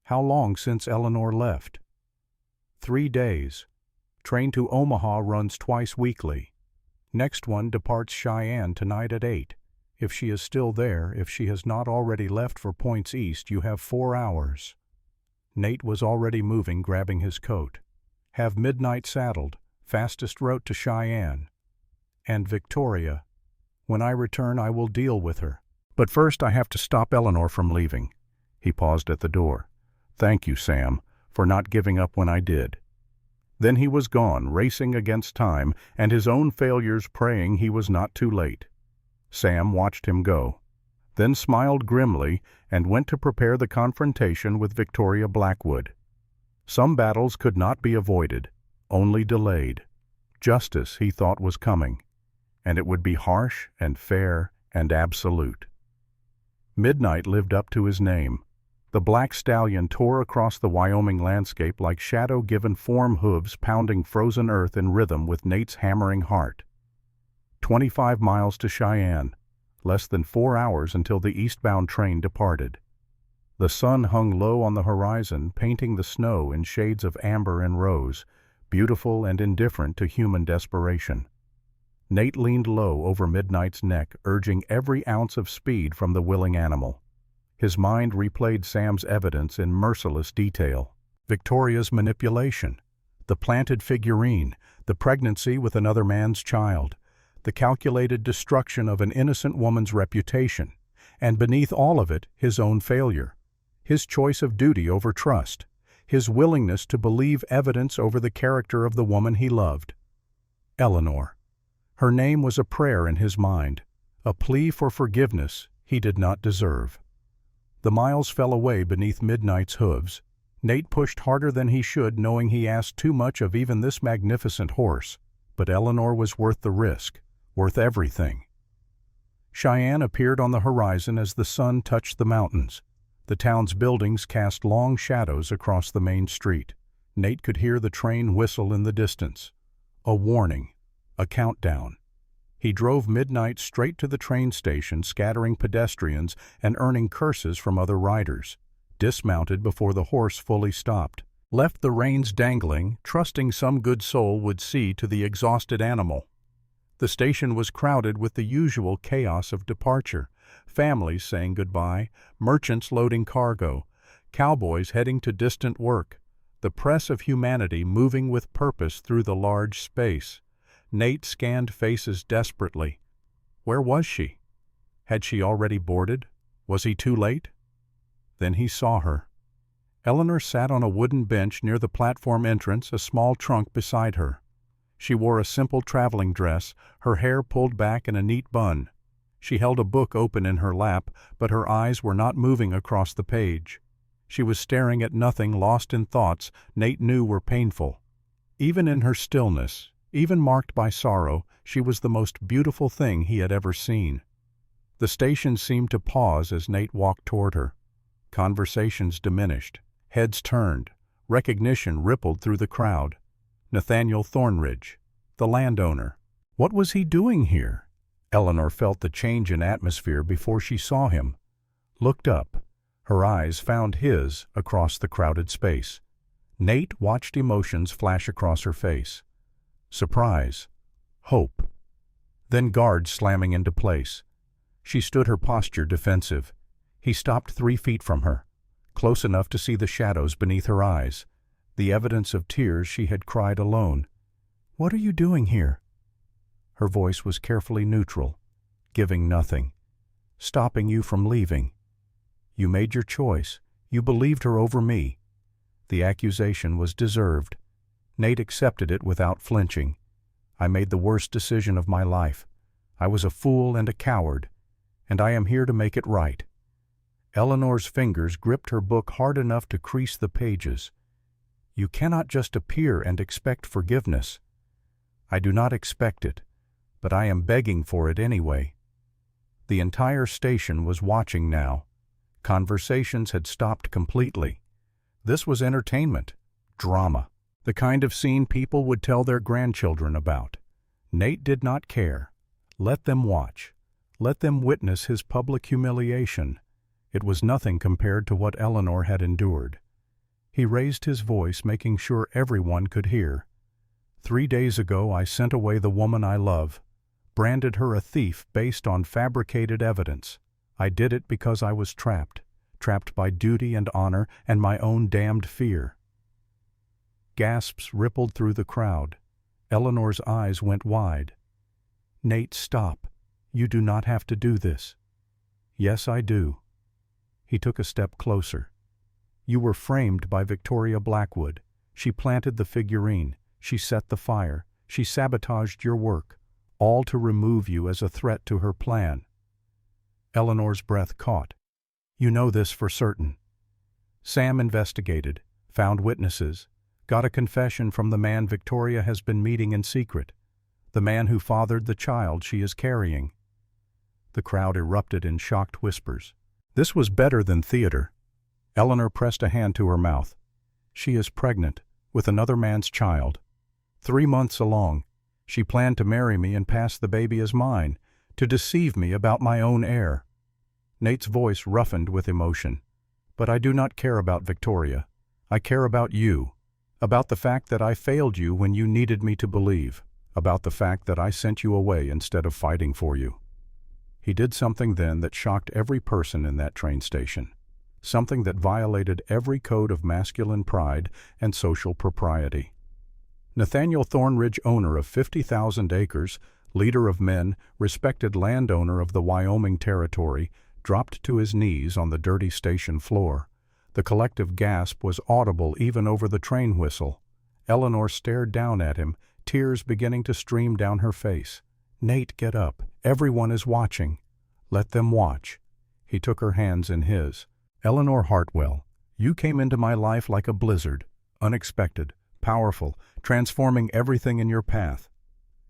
How long since Eleanor left? 3 days. Train to Omaha runs twice weekly. Next one departs Cheyenne tonight at 8. If she is still there, if she has not already left for points east, you have 4 hours. Nate was already moving, grabbing his coat. Have midnight saddled, fastest route to Cheyenne. And Victoria. When I return, I will deal with her. But first I have to stop Eleanor from leaving. He paused at the door. Thank you, Sam, for not giving up when I did. Then he was gone, racing against time, and his own failures, praying he was not too late. Sam watched him go, then smiled grimly and went to prepare the confrontation with Victoria Blackwood. Some battles could not be avoided, only delayed. Justice, he thought, was coming, and it would be harsh and fair and absolute. Midnight lived up to his name. The black stallion tore across the Wyoming landscape like shadow-given form hooves pounding frozen earth in rhythm with Nate's hammering heart. 25 miles to Cheyenne, less than 4 hours until the eastbound train departed. The sun hung low on the horizon, painting the snow in shades of amber and rose, beautiful and indifferent to human desperation. Nate leaned low over Midnight's neck, urging every ounce of speed from the willing animal. His mind replayed Sam's evidence in merciless detail. Victoria's manipulation, the planted figurine, the pregnancy with another man's child, the calculated destruction of an innocent woman's reputation, and beneath all of it, his own failure. His choice of duty over trust, his willingness to believe evidence over the character of the woman he loved. Eleanor. Her name was a prayer in his mind, a plea for forgiveness he did not deserve. The miles fell away beneath Midnight's hooves. Nate pushed harder than he should, knowing he asked too much of even this magnificent horse, but Eleanor was worth the risk, worth everything. Cheyenne appeared on the horizon as the sun touched the mountains. The town's buildings cast long shadows across the main street. Nate could hear the train whistle in the distance. A warning, a countdown. He drove midnight straight to the train station, scattering pedestrians and earning curses from other riders. Dismounted before the horse fully stopped. Left the reins dangling, trusting some good soul would see to the exhausted animal. The station was crowded with the usual chaos of departure. Families saying goodbye, merchants loading cargo, cowboys heading to distant work, the press of humanity moving with purpose through the large space. Nate scanned faces desperately. Where was she? Had she already boarded? Was he too late? Then he saw her. Eleanor sat on a wooden bench near the platform entrance, a small trunk beside her. She wore a simple traveling dress, her hair pulled back in a neat bun. She held a book open in her lap, but her eyes were not moving across the page. She was staring at nothing, lost in thoughts Nate knew were painful. Even in her stillness, even marked by sorrow, she was the most beautiful thing he had ever seen. The station seemed to pause as Nate walked toward her. Conversations diminished. Heads turned. Recognition rippled through the crowd. Nathaniel Thornridge, the landowner. What was he doing here? Eleanor felt the change in atmosphere before she saw him. Looked up. Her eyes found his across the crowded space. Nate watched emotions flash across her face. Surprise. Hope. Then guards slamming into place. She stood, her posture defensive. He stopped 3 feet from her, close enough to see the shadows beneath her eyes, the evidence of tears she had cried alone. "What are you doing here?" Her voice was carefully neutral, giving nothing. "Stopping you from leaving. You made your choice. You believed her over me." The accusation was deserved. Nate accepted it without flinching. "I made the worst decision of my life. I was a fool and a coward, and I am here to make it right." Eleanor's fingers gripped her book hard enough to crease the pages. "You cannot just appear and expect forgiveness." "I do not expect it, but I am begging for it anyway." The entire station was watching now. Conversations had stopped completely. This was entertainment, drama, the kind of scene people would tell their grandchildren about. Nate did not care. Let them watch. Let them witness his public humiliation. It was nothing compared to what Eleanor had endured. He raised his voice, making sure everyone could hear. 3 days ago I sent away the woman I love, branded her a thief based on fabricated evidence. I did it because I was trapped by duty and honor and my own damned fear. Gasps rippled through the crowd. Eleanor's eyes went wide. "Nate, stop. You do not have to do this." "Yes, I do." He took a step closer. "You were framed by Victoria Blackwood. She planted the figurine. She set the fire. She sabotaged your work, all to remove you as a threat to her plan." Eleanor's breath caught. "You know this for certain." Sam investigated, found witnesses, got a confession from the man Victoria has been meeting in secret, the man who fathered the child she is carrying. The crowd erupted in shocked whispers. This was better than theater. Eleanor pressed a hand to her mouth. "She is pregnant, with another man's child. 3 months along. She planned to marry me and pass the baby as mine, to deceive me about my own heir." Nate's voice roughened with emotion. "But I do not care about Victoria. I care about you. About the fact that I failed you when you needed me to believe. About the fact that I sent you away instead of fighting for you." He did something then that shocked every person in that train station. Something that violated every code of masculine pride and social propriety. Nathaniel Thornridge, owner of 50,000 acres, leader of men, respected landowner of the Wyoming Territory, dropped to his knees on the dirty station floor. The collective gasp was audible even over the train whistle. Eleanor stared down at him, tears beginning to stream down her face. "Nate, get up. Everyone is watching." "Let them watch." He took her hands in his. "Eleanor Hartwell, you came into my life like a blizzard, unexpected, powerful, transforming everything in your path.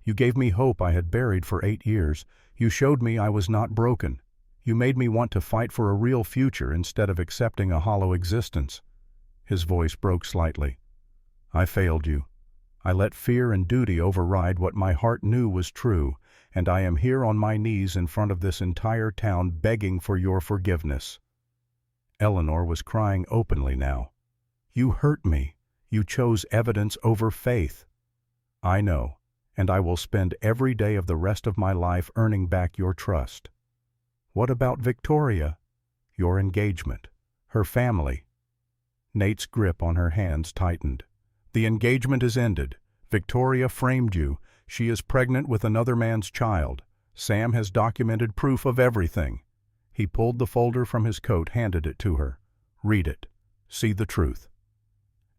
You gave me hope I had buried for 8 years. You showed me I was not broken. You made me want to fight for a real future instead of accepting a hollow existence." His voice broke slightly. "I failed you. I let fear and duty override what my heart knew was true, and I am here on my knees in front of this entire town begging for your forgiveness." Eleanor was crying openly now. "You hurt me. You chose evidence over faith." "I know, and I will spend every day of the rest of my life earning back your trust." "What about Victoria? Your engagement? Her family?" Nate's grip on her hands tightened. "The engagement is ended. Victoria framed you. She is pregnant with another man's child. Sam has documented proof of everything." He pulled the folder from his coat, handed it to her. "Read it. See the truth."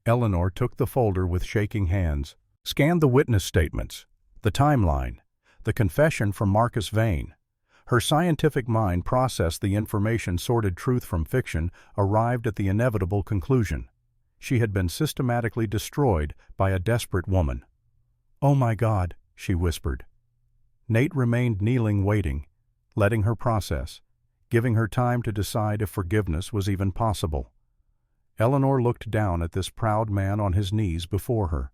Eleanor took the folder with shaking hands. Scanned the witness statements, the timeline, the confession from Marcus Vane. Her scientific mind processed the information, sorted truth from fiction, arrived at the inevitable conclusion. She had been systematically destroyed by a desperate woman. "Oh my God," she whispered. Nate remained kneeling, waiting, letting her process, giving her time to decide if forgiveness was even possible. Eleanor looked down at this proud man on his knees before her,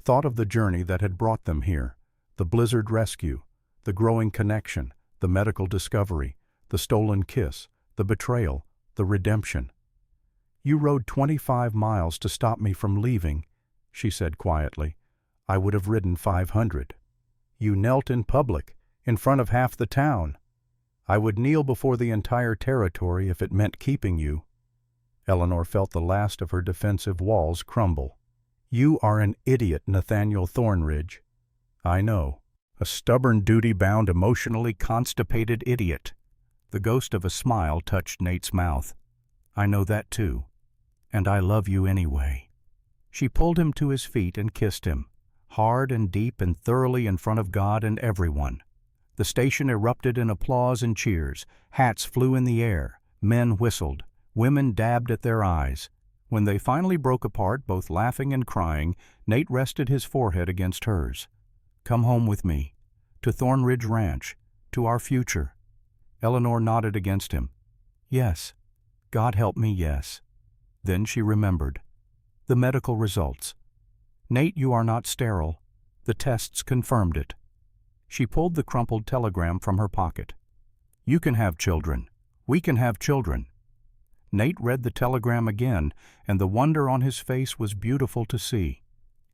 thought of the journey that had brought them here, the blizzard rescue, the growing connection, the medical discovery, the stolen kiss, the betrayal, the redemption. "You rode 25 miles to stop me from leaving," she said quietly. "I would have ridden 500. You knelt in public, in front of half the town. I would kneel before the entire territory if it meant keeping you." Eleanor felt the last of her defensive walls crumble. "You are an idiot, Nathaniel Thornridge." "I know. A stubborn, duty-bound, emotionally constipated idiot." The ghost of a smile touched Nate's mouth. "I know that too. And I love you anyway." She pulled him to his feet and kissed him, hard and deep and thoroughly in front of God and everyone. The station erupted in applause and cheers. Hats flew in the air. Men whistled. Women dabbed at their eyes. When they finally broke apart, both laughing and crying, Nate rested his forehead against hers. "Come home with me. To Thornridge Ranch. To our future." Eleanor nodded against him. "Yes. God help me, yes." Then she remembered. The medical results. "Nate, you are not sterile. The tests confirmed it." She pulled the crumpled telegram from her pocket. "You can have children. We can have children." Nate read the telegram again, and the wonder on his face was beautiful to see.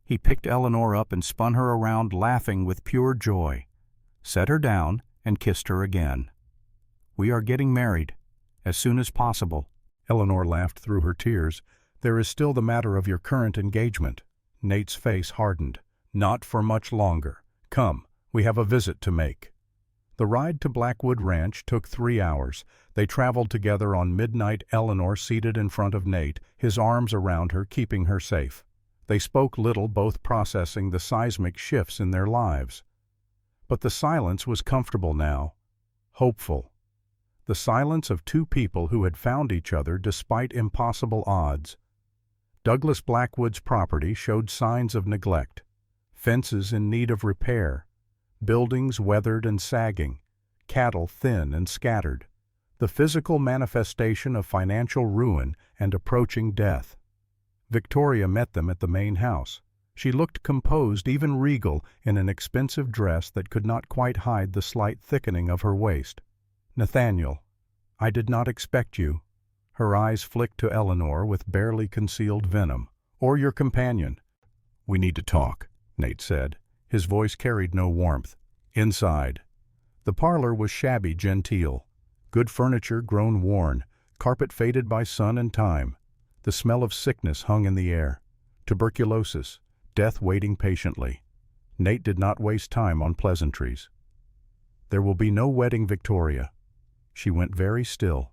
He picked Eleanor up and spun her around, laughing with pure joy, set her down, and kissed her again. "We are getting married, as soon as possible." Eleanor laughed through her tears. "There is still the matter of your current engagement." Nate's face hardened. "Not for much longer. Come, we have a visit to make." The ride to Blackwood Ranch took 3 hours. They traveled together on midnight, Eleanor seated in front of Nate, his arms around her, keeping her safe. They spoke little, both processing the seismic shifts in their lives. But the silence was comfortable now, hopeful. The silence of two people who had found each other despite impossible odds. Douglas Blackwood's property showed signs of neglect, fences in need of repair, buildings weathered and sagging, cattle thin and scattered, the physical manifestation of financial ruin and approaching death. Victoria met them at the main house. She looked composed, even regal, in an expensive dress that could not quite hide the slight thickening of her waist. "Nathaniel, I did not expect you." Her eyes flicked to Eleanor with barely concealed venom. "Or your companion." "We need to talk," Nate said. His voice carried no warmth. "Inside." The parlor was shabby genteel. Good furniture grown worn, carpet faded by sun and time. The smell of sickness hung in the air. Tuberculosis, death waiting patiently. Nate did not waste time on pleasantries. "There will be no wedding, Victoria." She went very still.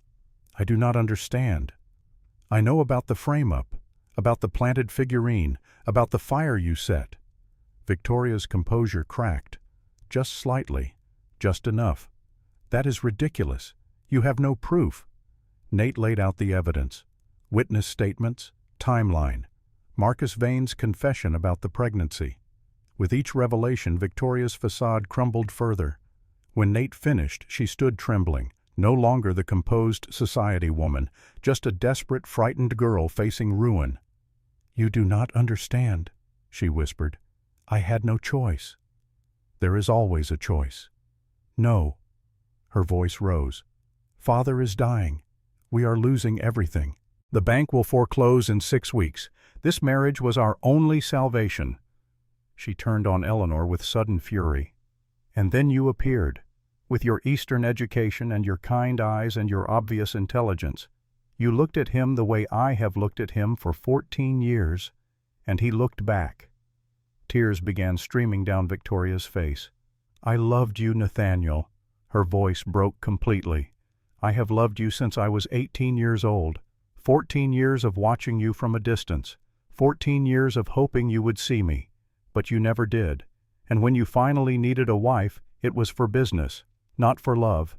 "I do not understand." "I know about the frame-up, about the planted figurine, about the fire you set." Victoria's composure cracked. "Just slightly. Just enough." "That is ridiculous. You have no proof." Nate laid out the evidence. Witness statements, timeline, Marcus Vane's confession about the pregnancy. With each revelation, Victoria's facade crumbled further. When Nate finished, she stood trembling, no longer the composed society woman, just a desperate, frightened girl facing ruin. "You do not understand," she whispered. "I had no choice." "There is always a choice." "No." Her voice rose. "Father is dying. We are losing everything. The bank will foreclose in 6 weeks. This marriage was our only salvation." She turned on Eleanor with sudden fury. "And then you appeared, with your Eastern education and your kind eyes and your obvious intelligence. You looked at him the way I have looked at him for 14 years, and he looked back." Tears began streaming down Victoria's face. "I loved you, Nathaniel." Her voice broke completely. "I have loved you since I was 18 years old. 14 years of watching you from a distance. 14 years of hoping you would see me. But you never did. And when you finally needed a wife, it was for business, not for love.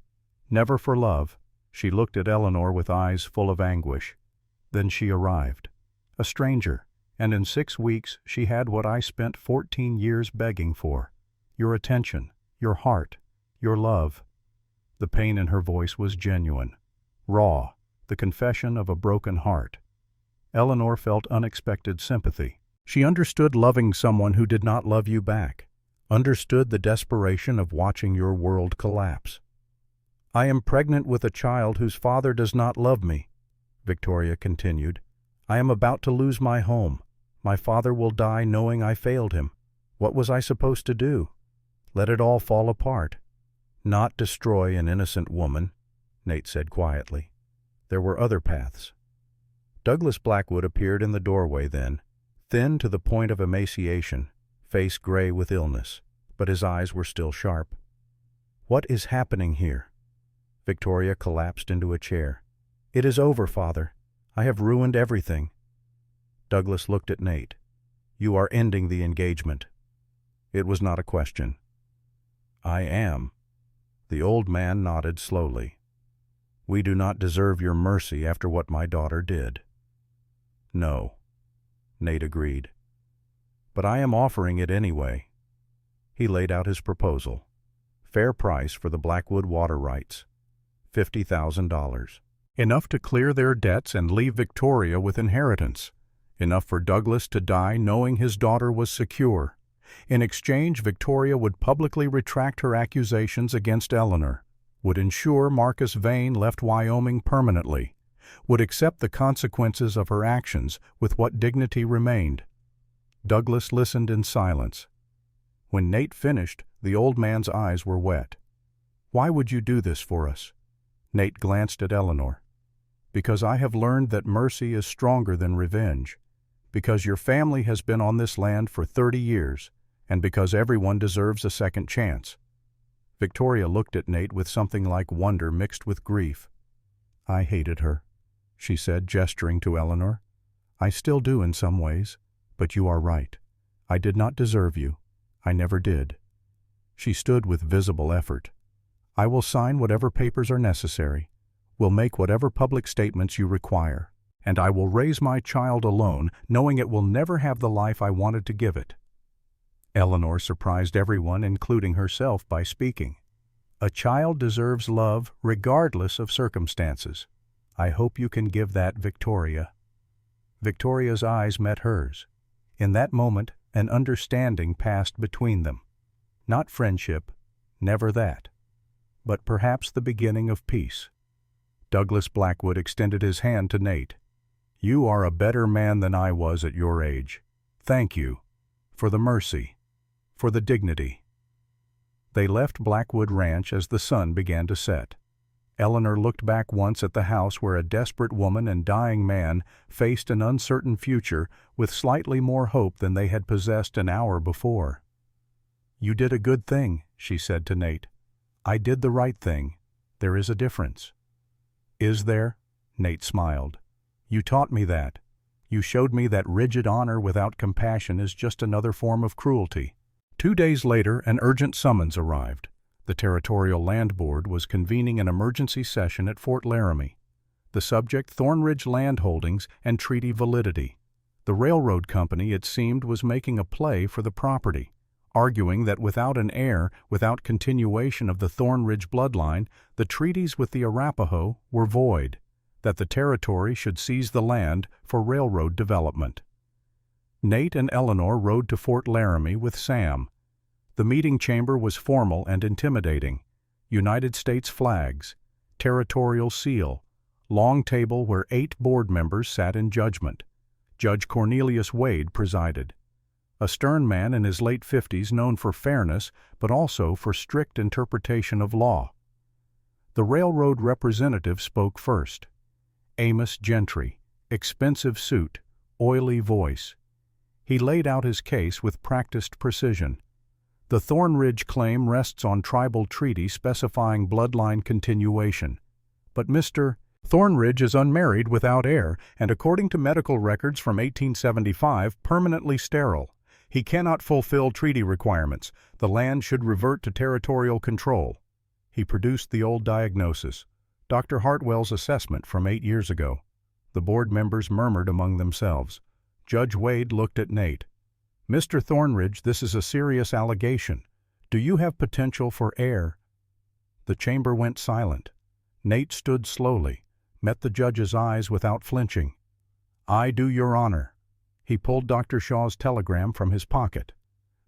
Never for love." She looked at Eleanor with eyes full of anguish. Then she arrived. A stranger. And in 6 weeks she had what I spent 14 years begging for. Your attention, your heart, your love. The pain in her voice was genuine, raw, the confession of a broken heart. Eleanor felt unexpected sympathy. She understood loving someone who did not love you back, understood the desperation of watching your world collapse. "I am pregnant with a child whose father does not love me," Victoria continued. "I am about to lose my home. My father will die knowing I failed him. What was I supposed to do? Let it all fall apart?" "Not destroy an innocent woman," Nate said quietly. "There were other paths." Douglas Blackwood appeared in the doorway then, thin to the point of emaciation, face gray with illness, but his eyes were still sharp. "What is happening here?" Victoria collapsed into a chair. "It is over, Father. I have ruined everything." Douglas looked at Nate. "You are ending the engagement." It was not a question. "I am." The old man nodded slowly. "We do not deserve your mercy after what my daughter did." "No," Nate agreed. "But I am offering it anyway." He laid out his proposal. Fair price for the Blackwood water rights. $50,000. Enough to clear their debts and leave Victoria with inheritance. Enough for Douglas to die knowing his daughter was secure. In exchange, Victoria would publicly retract her accusations against Eleanor, would ensure Marcus Vane left Wyoming permanently, would accept the consequences of her actions with what dignity remained. Douglas listened in silence. When Nate finished, the old man's eyes were wet. "Why would you do this for us?" Nate glanced at Eleanor. "Because I have learned that mercy is stronger than revenge. Because your family has been on this land for 30 years, and because everyone deserves a second chance." Victoria looked at Nate with something like wonder mixed with grief. "I hated her," she said, gesturing to Eleanor. "I still do in some ways, but you are right. I did not deserve you. I never did." She stood with visible effort. "I will sign whatever papers are necessary, will make whatever public statements you require, and I will raise my child alone, knowing it will never have the life I wanted to give it." Eleanor surprised everyone, including herself, by speaking. "A child deserves love regardless of circumstances. I hope you can give that, Victoria." Victoria's eyes met hers. In that moment, an understanding passed between them. Not friendship, never that, but perhaps the beginning of peace. Douglas Blackwood extended his hand to Nate. "You are a better man than I was at your age. Thank you. For the mercy. For the dignity." They left Blackwood Ranch as the sun began to set. Eleanor looked back once at the house where a desperate woman and dying man faced an uncertain future with slightly more hope than they had possessed an hour before. "You did a good thing," she said to Nate. "I did the right thing. There is a difference." "Is there?" Nate smiled. "You taught me that. You showed me that rigid honor without compassion is just another form of cruelty." 2 days later, an urgent summons arrived. The Territorial Land Board was convening an emergency session at Fort Laramie. The subject, Thornridge land holdings and treaty validity. The railroad company, it seemed, was making a play for the property, arguing that without an heir, without continuation of the Thornridge bloodline, the treaties with the Arapaho were void, that the territory should seize the land for railroad development. Nate and Eleanor rode to Fort Laramie with Sam. The meeting chamber was formal and intimidating. United States flags, territorial seal, long table where 8 board members sat in judgment. Judge Cornelius Wade presided. A stern man in his late 50s known for fairness but also for strict interpretation of law. The railroad representative spoke first. Amos Gentry, expensive suit, oily voice. He laid out his case with practiced precision. The Thornridge claim rests on tribal treaty specifying bloodline continuation. But Mr. Thornridge is unmarried without heir and, according to medical records from 1875, permanently sterile. He cannot fulfill treaty requirements. The land should revert to territorial control. He produced the old diagnosis, Dr. Hartwell's assessment from 8 years ago. The board members murmured among themselves. Judge Wade looked at Nate. Mr. Thornridge, this is a serious allegation. Do you have potential for heir? The chamber went silent. Nate stood slowly, met the judge's eyes without flinching. I do, Your Honor. He pulled Dr. Shaw's telegram from his pocket.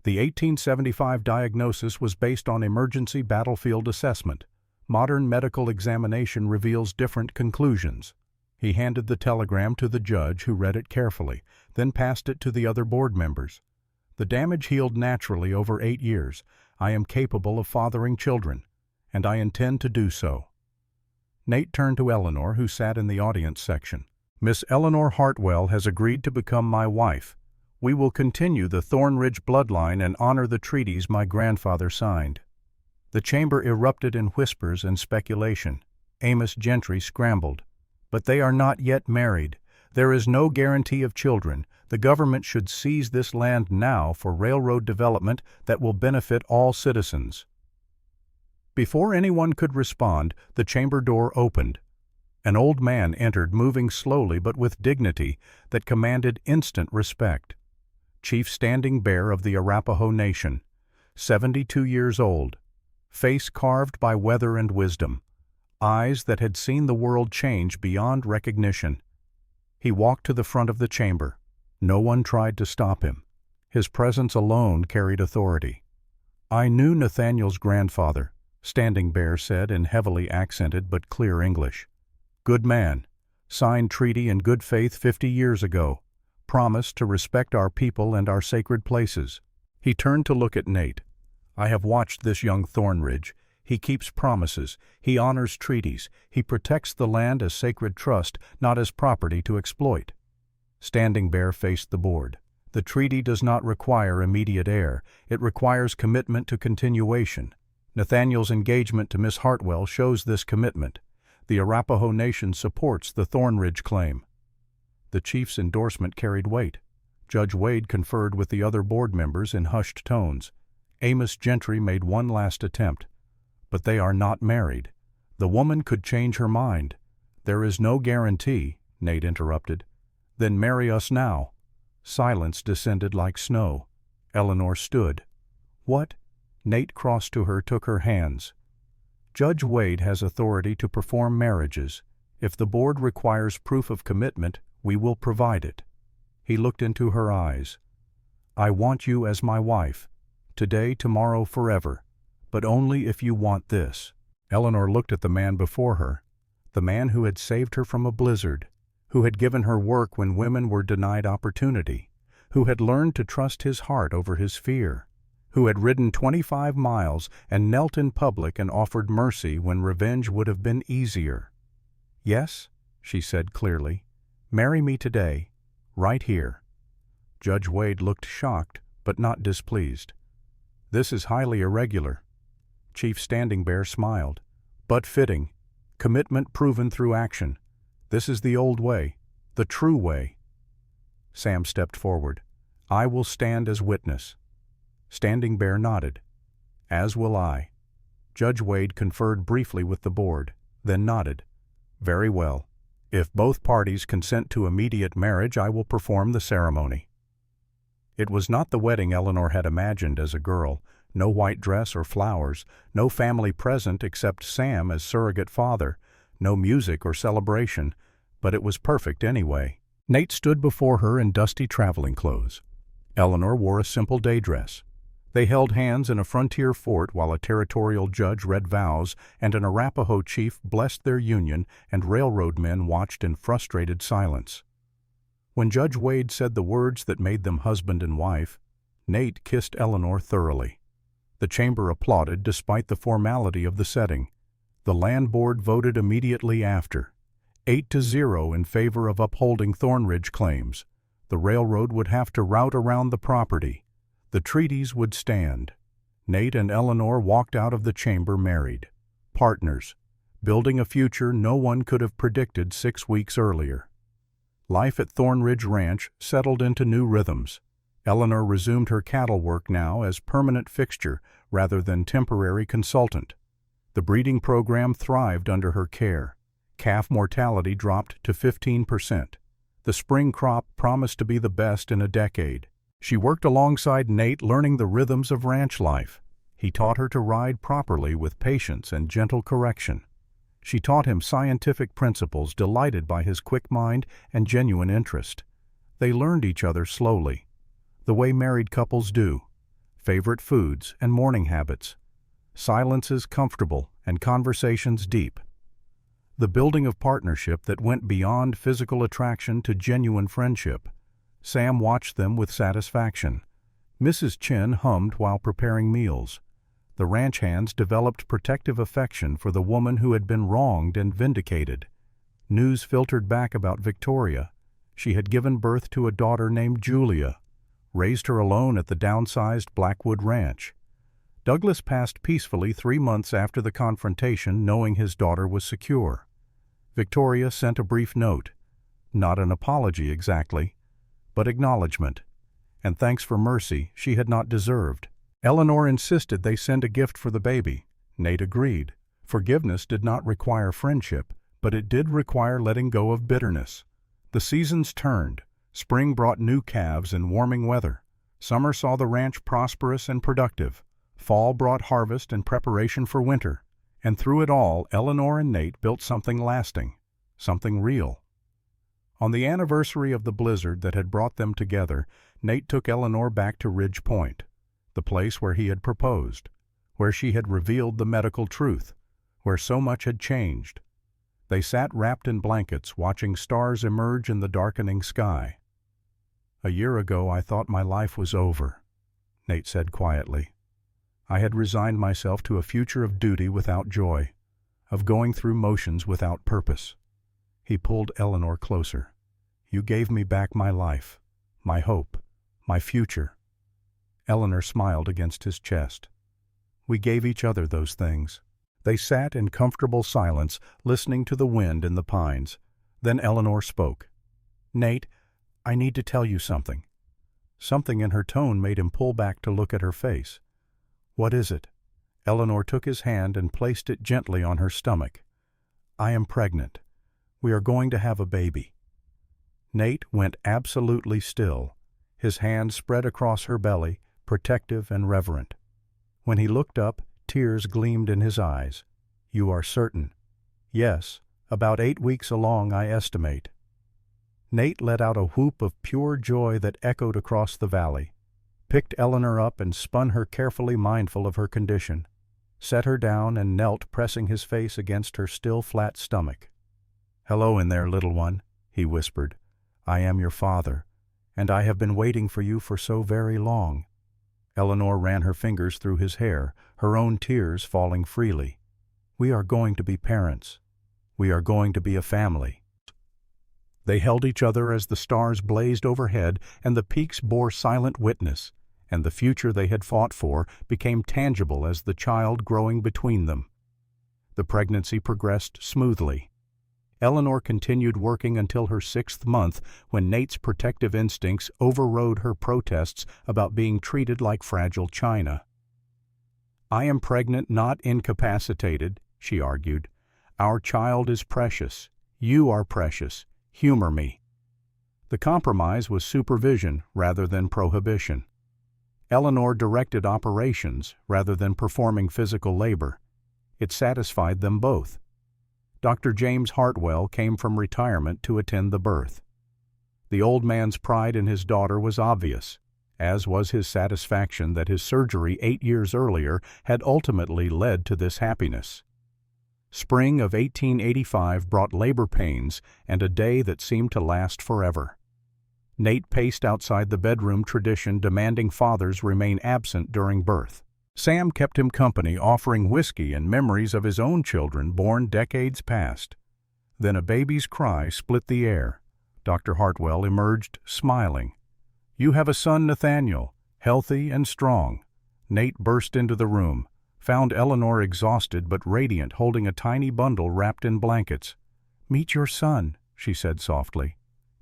The 1875 diagnosis was based on emergency battlefield assessment. Modern medical examination reveals different conclusions. He handed the telegram to the judge, who read it carefully, then passed it to the other board members. The damage healed naturally over 8 years. I am capable of fathering children, and I intend to do so. Nate turned to Eleanor, who sat in the audience section. Miss Eleanor Hartwell has agreed to become my wife. We will continue the Thornridge bloodline and honor the treaties my grandfather signed. The chamber erupted in whispers and speculation. Amos Gentry scrambled. But they are not yet married. There is no guarantee of children. The government should seize this land now for railroad development that will benefit all citizens. Before anyone could respond, the chamber door opened. An old man entered, moving slowly but with dignity that commanded instant respect. Chief Standing Bear of the Arapaho Nation, 72 years old, face carved by weather and wisdom, eyes that had seen the world change beyond recognition. He walked to the front of the chamber. No one tried to stop him. His presence alone carried authority. I knew Nathaniel's grandfather, Standing Bear said in heavily accented but clear English. Good man, signed treaty in good faith 50 years ago, promised to respect our people and our sacred places. He turned to look at Nate. I have watched this young Thornridge. He keeps promises. He honors treaties. He protects the land as sacred trust, not as property to exploit. Standing Bear faced the board. The treaty does not require immediate heir. It requires commitment to continuation. Nathaniel's engagement to Miss Hartwell shows this commitment. The Arapaho Nation supports the Thornridge claim. The chief's endorsement carried weight. Judge Wade conferred with the other board members in hushed tones. Amos Gentry made one last attempt. But they are not married. The woman could change her mind. There is no guarantee, Nate interrupted. Then marry us now. Silence descended like snow. Eleanor stood. What? Nate crossed to her, took her hands. Judge Wade has authority to perform marriages. If the board requires proof of commitment, we will provide it. He looked into her eyes. I want you as my wife. Today, tomorrow, forever. But only if you want this. Eleanor looked at the man before her, the man who had saved her from a blizzard, who had given her work when women were denied opportunity, who had learned to trust his heart over his fear, who had ridden 25 miles and knelt in public and offered mercy when revenge would have been easier. Yes, she said clearly, marry me today, right here. Judge Wade looked shocked, but not displeased. This is highly irregular. Chief Standing Bear smiled. But fitting. Commitment proven through action. This is the old way, the true way. Sam stepped forward. I will stand as witness. Standing Bear nodded. As will I. Judge Wade conferred briefly with the board, then nodded. Very well. If both parties consent to immediate marriage, I will perform the ceremony. It was not the wedding Eleanor had imagined as a girl. No white dress or flowers, no family present except Sam as surrogate father, no music or celebration, but it was perfect anyway. Nate stood before her in dusty traveling clothes. Eleanor wore a simple day dress. They held hands in a frontier fort while a territorial judge read vows and an Arapaho chief blessed their union, and railroad men watched in frustrated silence. When Judge Wade said the words that made them husband and wife, Nate kissed Eleanor thoroughly. The chamber applauded despite the formality of the setting. The land board voted immediately after, 8-0 in favor of upholding Thornridge claims. The railroad would have to route around the property. The treaties would stand. Nate and Eleanor walked out of the chamber married, partners, building a future no one could have predicted 6 weeks earlier. Life at Thornridge Ranch settled into new rhythms. Eleanor resumed her cattle work now as permanent fixture rather than temporary consultant. The breeding program thrived under her care. Calf mortality dropped to 15%. The spring crop promised to be the best in a decade. She worked alongside Nate, learning the rhythms of ranch life. He taught her to ride properly with patience and gentle correction. She taught him scientific principles, delighted by his quick mind and genuine interest. They learned each other slowly, the way married couples do. Favorite foods and morning habits. Silences comfortable and conversations deep. The building of partnership that went beyond physical attraction to genuine friendship. Sam watched them with satisfaction. Mrs. Chin hummed while preparing meals. The ranch hands developed protective affection for the woman who had been wronged and vindicated. News filtered back about Victoria. She had given birth to a daughter named Julia, raised her alone at the downsized Blackwood Ranch. Douglas passed peacefully 3 months after the confrontation, knowing his daughter was secure. Victoria sent a brief note. Not an apology exactly, but acknowledgement, and thanks for mercy she had not deserved. Eleanor insisted they send a gift for the baby. Nate agreed. Forgiveness did not require friendship, but it did require letting go of bitterness. The seasons turned. Spring brought new calves and warming weather. Summer saw the ranch prosperous and productive. Fall brought harvest and preparation for winter. And through it all, Eleanor and Nate built something lasting, something real. On the anniversary of the blizzard that had brought them together, Nate took Eleanor back to Ridge Point, the place where he had proposed, where she had revealed the medical truth, where so much had changed. They sat wrapped in blankets, watching stars emerge in the darkening sky. "A year ago I thought my life was over," Nate said quietly. "I had resigned myself to a future of duty without joy, of going through motions without purpose." He pulled Eleanor closer. "You gave me back my life, my hope, my future." Eleanor smiled against his chest. "We gave each other those things." They sat in comfortable silence, listening to the wind in the pines. Then Eleanor spoke. "Nate, I need to tell you something." Something in her tone made him pull back to look at her face. "What is it?" Eleanor took his hand and placed it gently on her stomach. "I am pregnant. We are going to have a baby." Nate went absolutely still, his hand spread across her belly, protective and reverent. When he looked up, tears gleamed in his eyes. "You are certain?" "Yes, about 8 weeks along, I estimate." Nate let out a whoop of pure joy that echoed across the valley, picked Eleanor up and spun her carefully, mindful of her condition, set her down and knelt, pressing his face against her still flat stomach. "Hello in there, little one," he whispered. "I am your father, and I have been waiting for you for so very long." Eleanor ran her fingers through his hair, her own tears falling freely. "We are going to be parents. We are going to be a family." They held each other as the stars blazed overhead and the peaks bore silent witness, and the future they had fought for became tangible as the child growing between them. The pregnancy progressed smoothly. Eleanor continued working until her 6th month, when Nate's protective instincts overrode her protests about being treated like fragile china. "I am pregnant, not incapacitated," she argued. "Our child is precious. You are precious. Humor me." The compromise was supervision rather than prohibition. Eleanor directed operations rather than performing physical labor. It satisfied them both. Dr. James Hartwell came from retirement to attend the birth. The old man's pride in his daughter was obvious, as was his satisfaction that his surgery 8 years earlier had ultimately led to this happiness. Spring of 1885 brought labor pains and a day that seemed to last forever. Nate paced outside the bedroom tradition demanding fathers remain absent during birth. Sam kept him company, offering whiskey and memories of his own children born decades past. Then a baby's cry split the air. Dr. Hartwell emerged, smiling. "You have a son, Nathaniel, healthy and strong." Nate burst into the room, found Eleanor exhausted but radiant, holding a tiny bundle wrapped in blankets. "Meet your son," she said softly.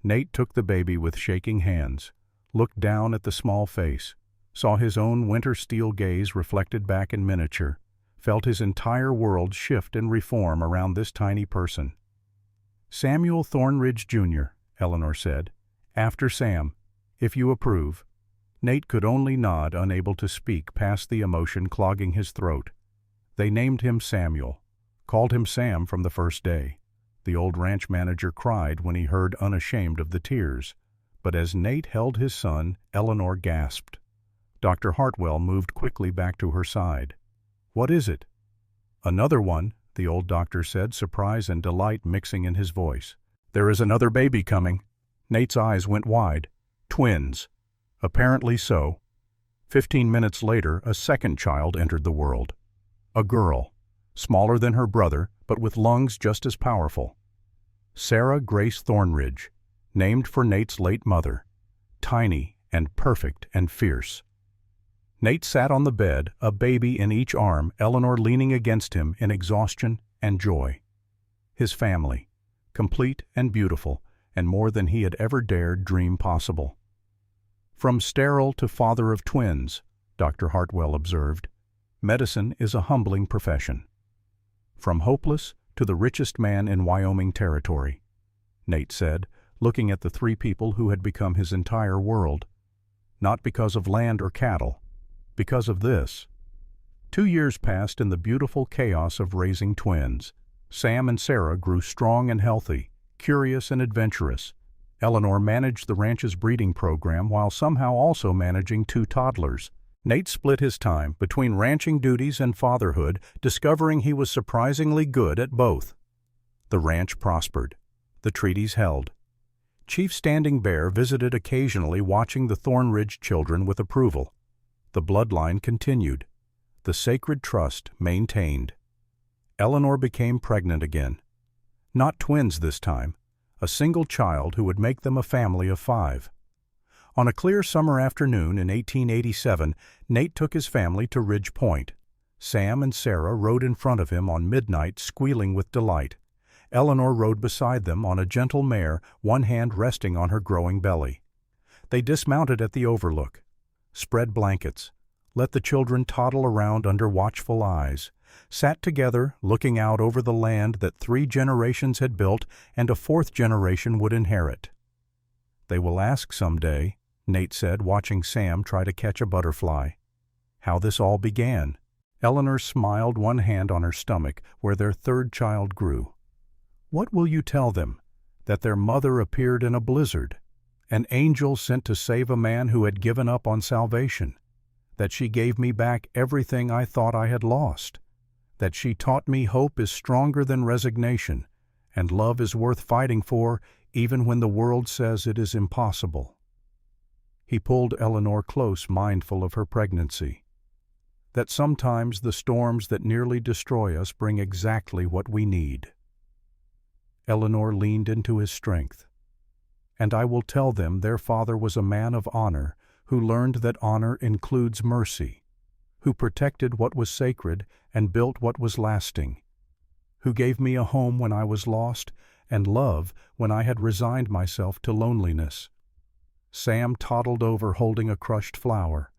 Nate took the baby with shaking hands, looked down at the small face, saw his own winter steel gaze reflected back in miniature, felt his entire world shift and reform around this tiny person. "Samuel Thornridge, Jr.," Eleanor said. "After Sam, if you approve." Nate could only nod, unable to speak past the emotion clogging his throat. They named him Samuel, called him Sam from the first day. The old ranch manager cried when he heard, unashamed of the tears. But as Nate held his son, Eleanor gasped. Dr. Hartwell moved quickly back to her side. "What is it?" "Another one," the old doctor said, surprise and delight mixing in his voice. "There is another baby coming." Nate's eyes went wide. "Twins." "Apparently so." 15 minutes later, a second child entered the world. A girl, smaller than her brother, but with lungs just as powerful. Sarah Grace Thornridge, named for Nate's late mother. Tiny and perfect and fierce. Nate sat on the bed, a baby in each arm, Eleanor leaning against him in exhaustion and joy. His family, complete and beautiful, and more than he had ever dared dream possible. "From sterile to father of twins," Dr. Hartwell observed, "medicine is a humbling profession." "From hopeless to the richest man in Wyoming Territory," Nate said, looking at the 3 people who had become his entire world. "Not because of land or cattle, because of this." 2 years passed in the beautiful chaos of raising twins. Sam and Sarah grew strong and healthy, curious and adventurous. Eleanor managed the ranch's breeding program while somehow also managing 2 toddlers. Nate split his time between ranching duties and fatherhood, discovering he was surprisingly good at both. The ranch prospered. The treaties held. Chief Standing Bear visited occasionally, watching the Thornridge children with approval. The bloodline continued. The sacred trust maintained. Eleanor became pregnant again. Not twins this time. A single child who would make them a family of 5. On a clear summer afternoon in 1887, Nate took his family to Ridge Point. Sam and Sarah rode in front of him on midnight, squealing with delight. Eleanor rode beside them on a gentle mare, one hand resting on her growing belly. They dismounted at the overlook, spread blankets, let the children toddle around under watchful eyes, sat together looking out over the land that 3 generations had built and a 4th generation would inherit. "They will ask someday," Nate said, watching Sam try to catch a butterfly, "how this all began." Eleanor smiled, one hand on her stomach where their 3rd child grew. "What will you tell them? That their mother appeared in a blizzard, an angel sent to save a man who had given up on salvation, that she gave me back everything I thought I had lost, that she taught me hope is stronger than resignation, and love is worth fighting for even when the world says it is impossible." He pulled Eleanor close, mindful of her pregnancy. That sometimes the storms that nearly destroy us bring exactly what we need. Eleanor leaned into his strength. "And I will tell them their father was a man of honor who learned that honor includes mercy, who protected what was sacred and built what was lasting, who gave me a home when I was lost and love when I had resigned myself to loneliness." Sam toddled over holding a crushed flower.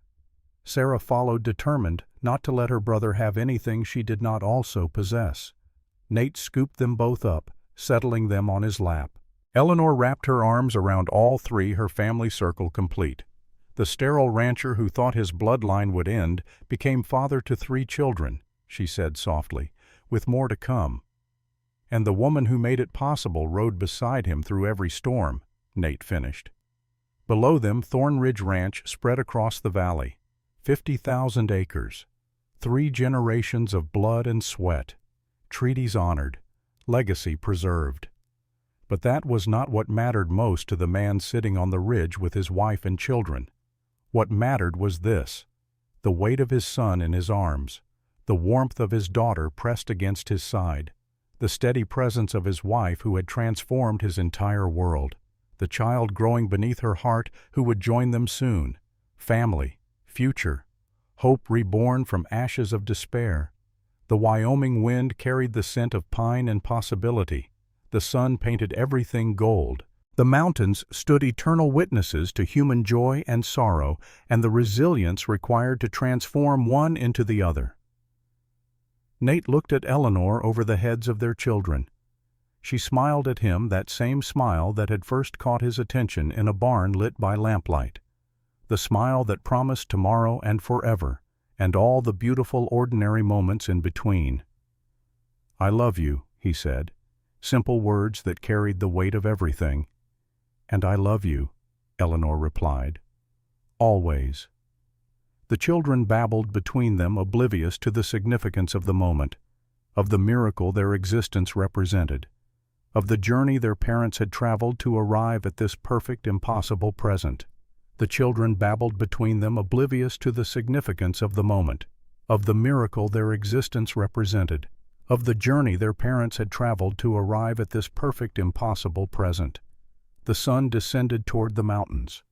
Sarah followed, determined not to let her brother have anything she did not also possess. Nate scooped them both up, settling them on his lap. Eleanor wrapped her arms around all three, her family circle complete. The sterile rancher who thought his bloodline would end became father to 3 children, she said softly, with more to come. And the woman who made it possible rode beside him through every storm, Nate finished. Below them, Thorn Ridge Ranch spread across the valley, 50,000 acres, 3 generations of blood and sweat, treaties honored, legacy preserved. But that was not what mattered most to the man sitting on the ridge with his wife and children. What mattered was this: the weight of his son in his arms, the warmth of his daughter pressed against his side, the steady presence of his wife who had transformed his entire world, the child growing beneath her heart who would join them soon, family, future, hope reborn from ashes of despair. The Wyoming wind carried the scent of pine and possibility. The sun painted everything gold. The mountains stood eternal witnesses to human joy and sorrow and the resilience required to transform one into the other. Nate looked at Eleanor over the heads of their children. She smiled at him, that same smile that had first caught his attention in a barn lit by lamplight. The smile that promised tomorrow and forever, and all the beautiful ordinary moments in between. "I love you," he said. Simple words that carried the weight of everything. "And I love you," Eleanor replied. "Always." The children babbled between them, oblivious to the significance of the moment, of the miracle their existence represented, of the journey their parents had traveled to arrive at this perfect, impossible present. The children babbled between them, oblivious to the significance of the moment, of the miracle their existence represented, of the journey their parents had traveled to arrive at this perfect, impossible present. The sun descended toward the mountains.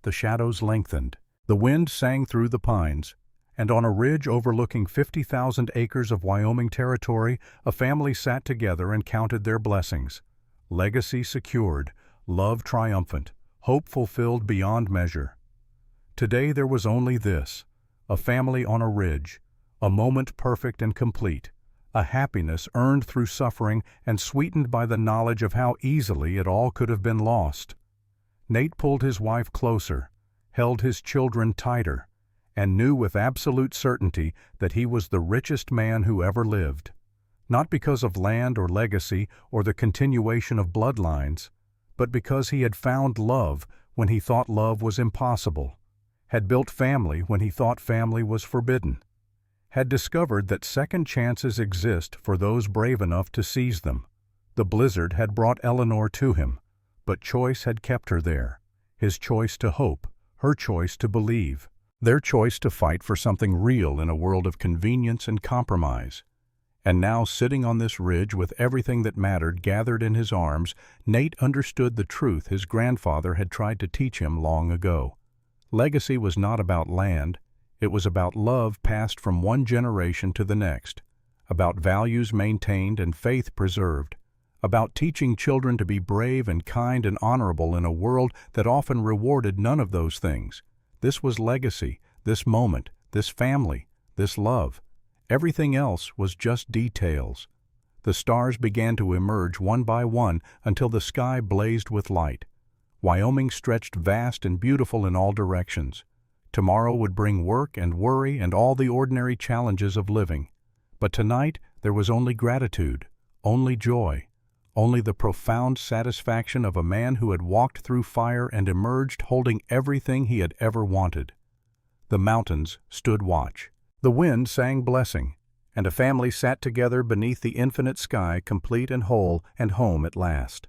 The shadows lengthened. The wind sang through the pines, and on a ridge overlooking 50,000 acres of Wyoming territory, a family sat together and counted their blessings. Legacy secured, love triumphant, hope fulfilled beyond measure. Today there was only this: a family on a ridge, a moment perfect and complete, a happiness earned through suffering and sweetened by the knowledge of how easily it all could have been lost. Nate pulled his wife closer, held his children tighter, and knew with absolute certainty that he was the richest man who ever lived. Not because of land or legacy or the continuation of bloodlines, but because he had found love when he thought love was impossible, had built family when he thought family was forbidden, had discovered that second chances exist for those brave enough to seize them. The blizzard had brought Eleanor to him, but choice had kept her there. His choice to hope, her choice to believe, their choice to fight for something real in a world of convenience and compromise. And now, sitting on this ridge with everything that mattered gathered in his arms, Nate understood the truth his grandfather had tried to teach him long ago. Legacy was not about land. It was about love passed from one generation to the next, about values maintained and faith preserved, about teaching children to be brave and kind and honorable in a world that often rewarded none of those things. This was legacy, this moment, this family, this love. Everything else was just details. The stars began to emerge one by one until the sky blazed with light. Wyoming stretched vast and beautiful in all directions. Tomorrow would bring work and worry and all the ordinary challenges of living. But tonight there was only gratitude, only joy, only the profound satisfaction of a man who had walked through fire and emerged holding everything he had ever wanted. The mountains stood watch. The wind sang blessing, and a family sat together beneath the infinite sky, complete and whole and home at last.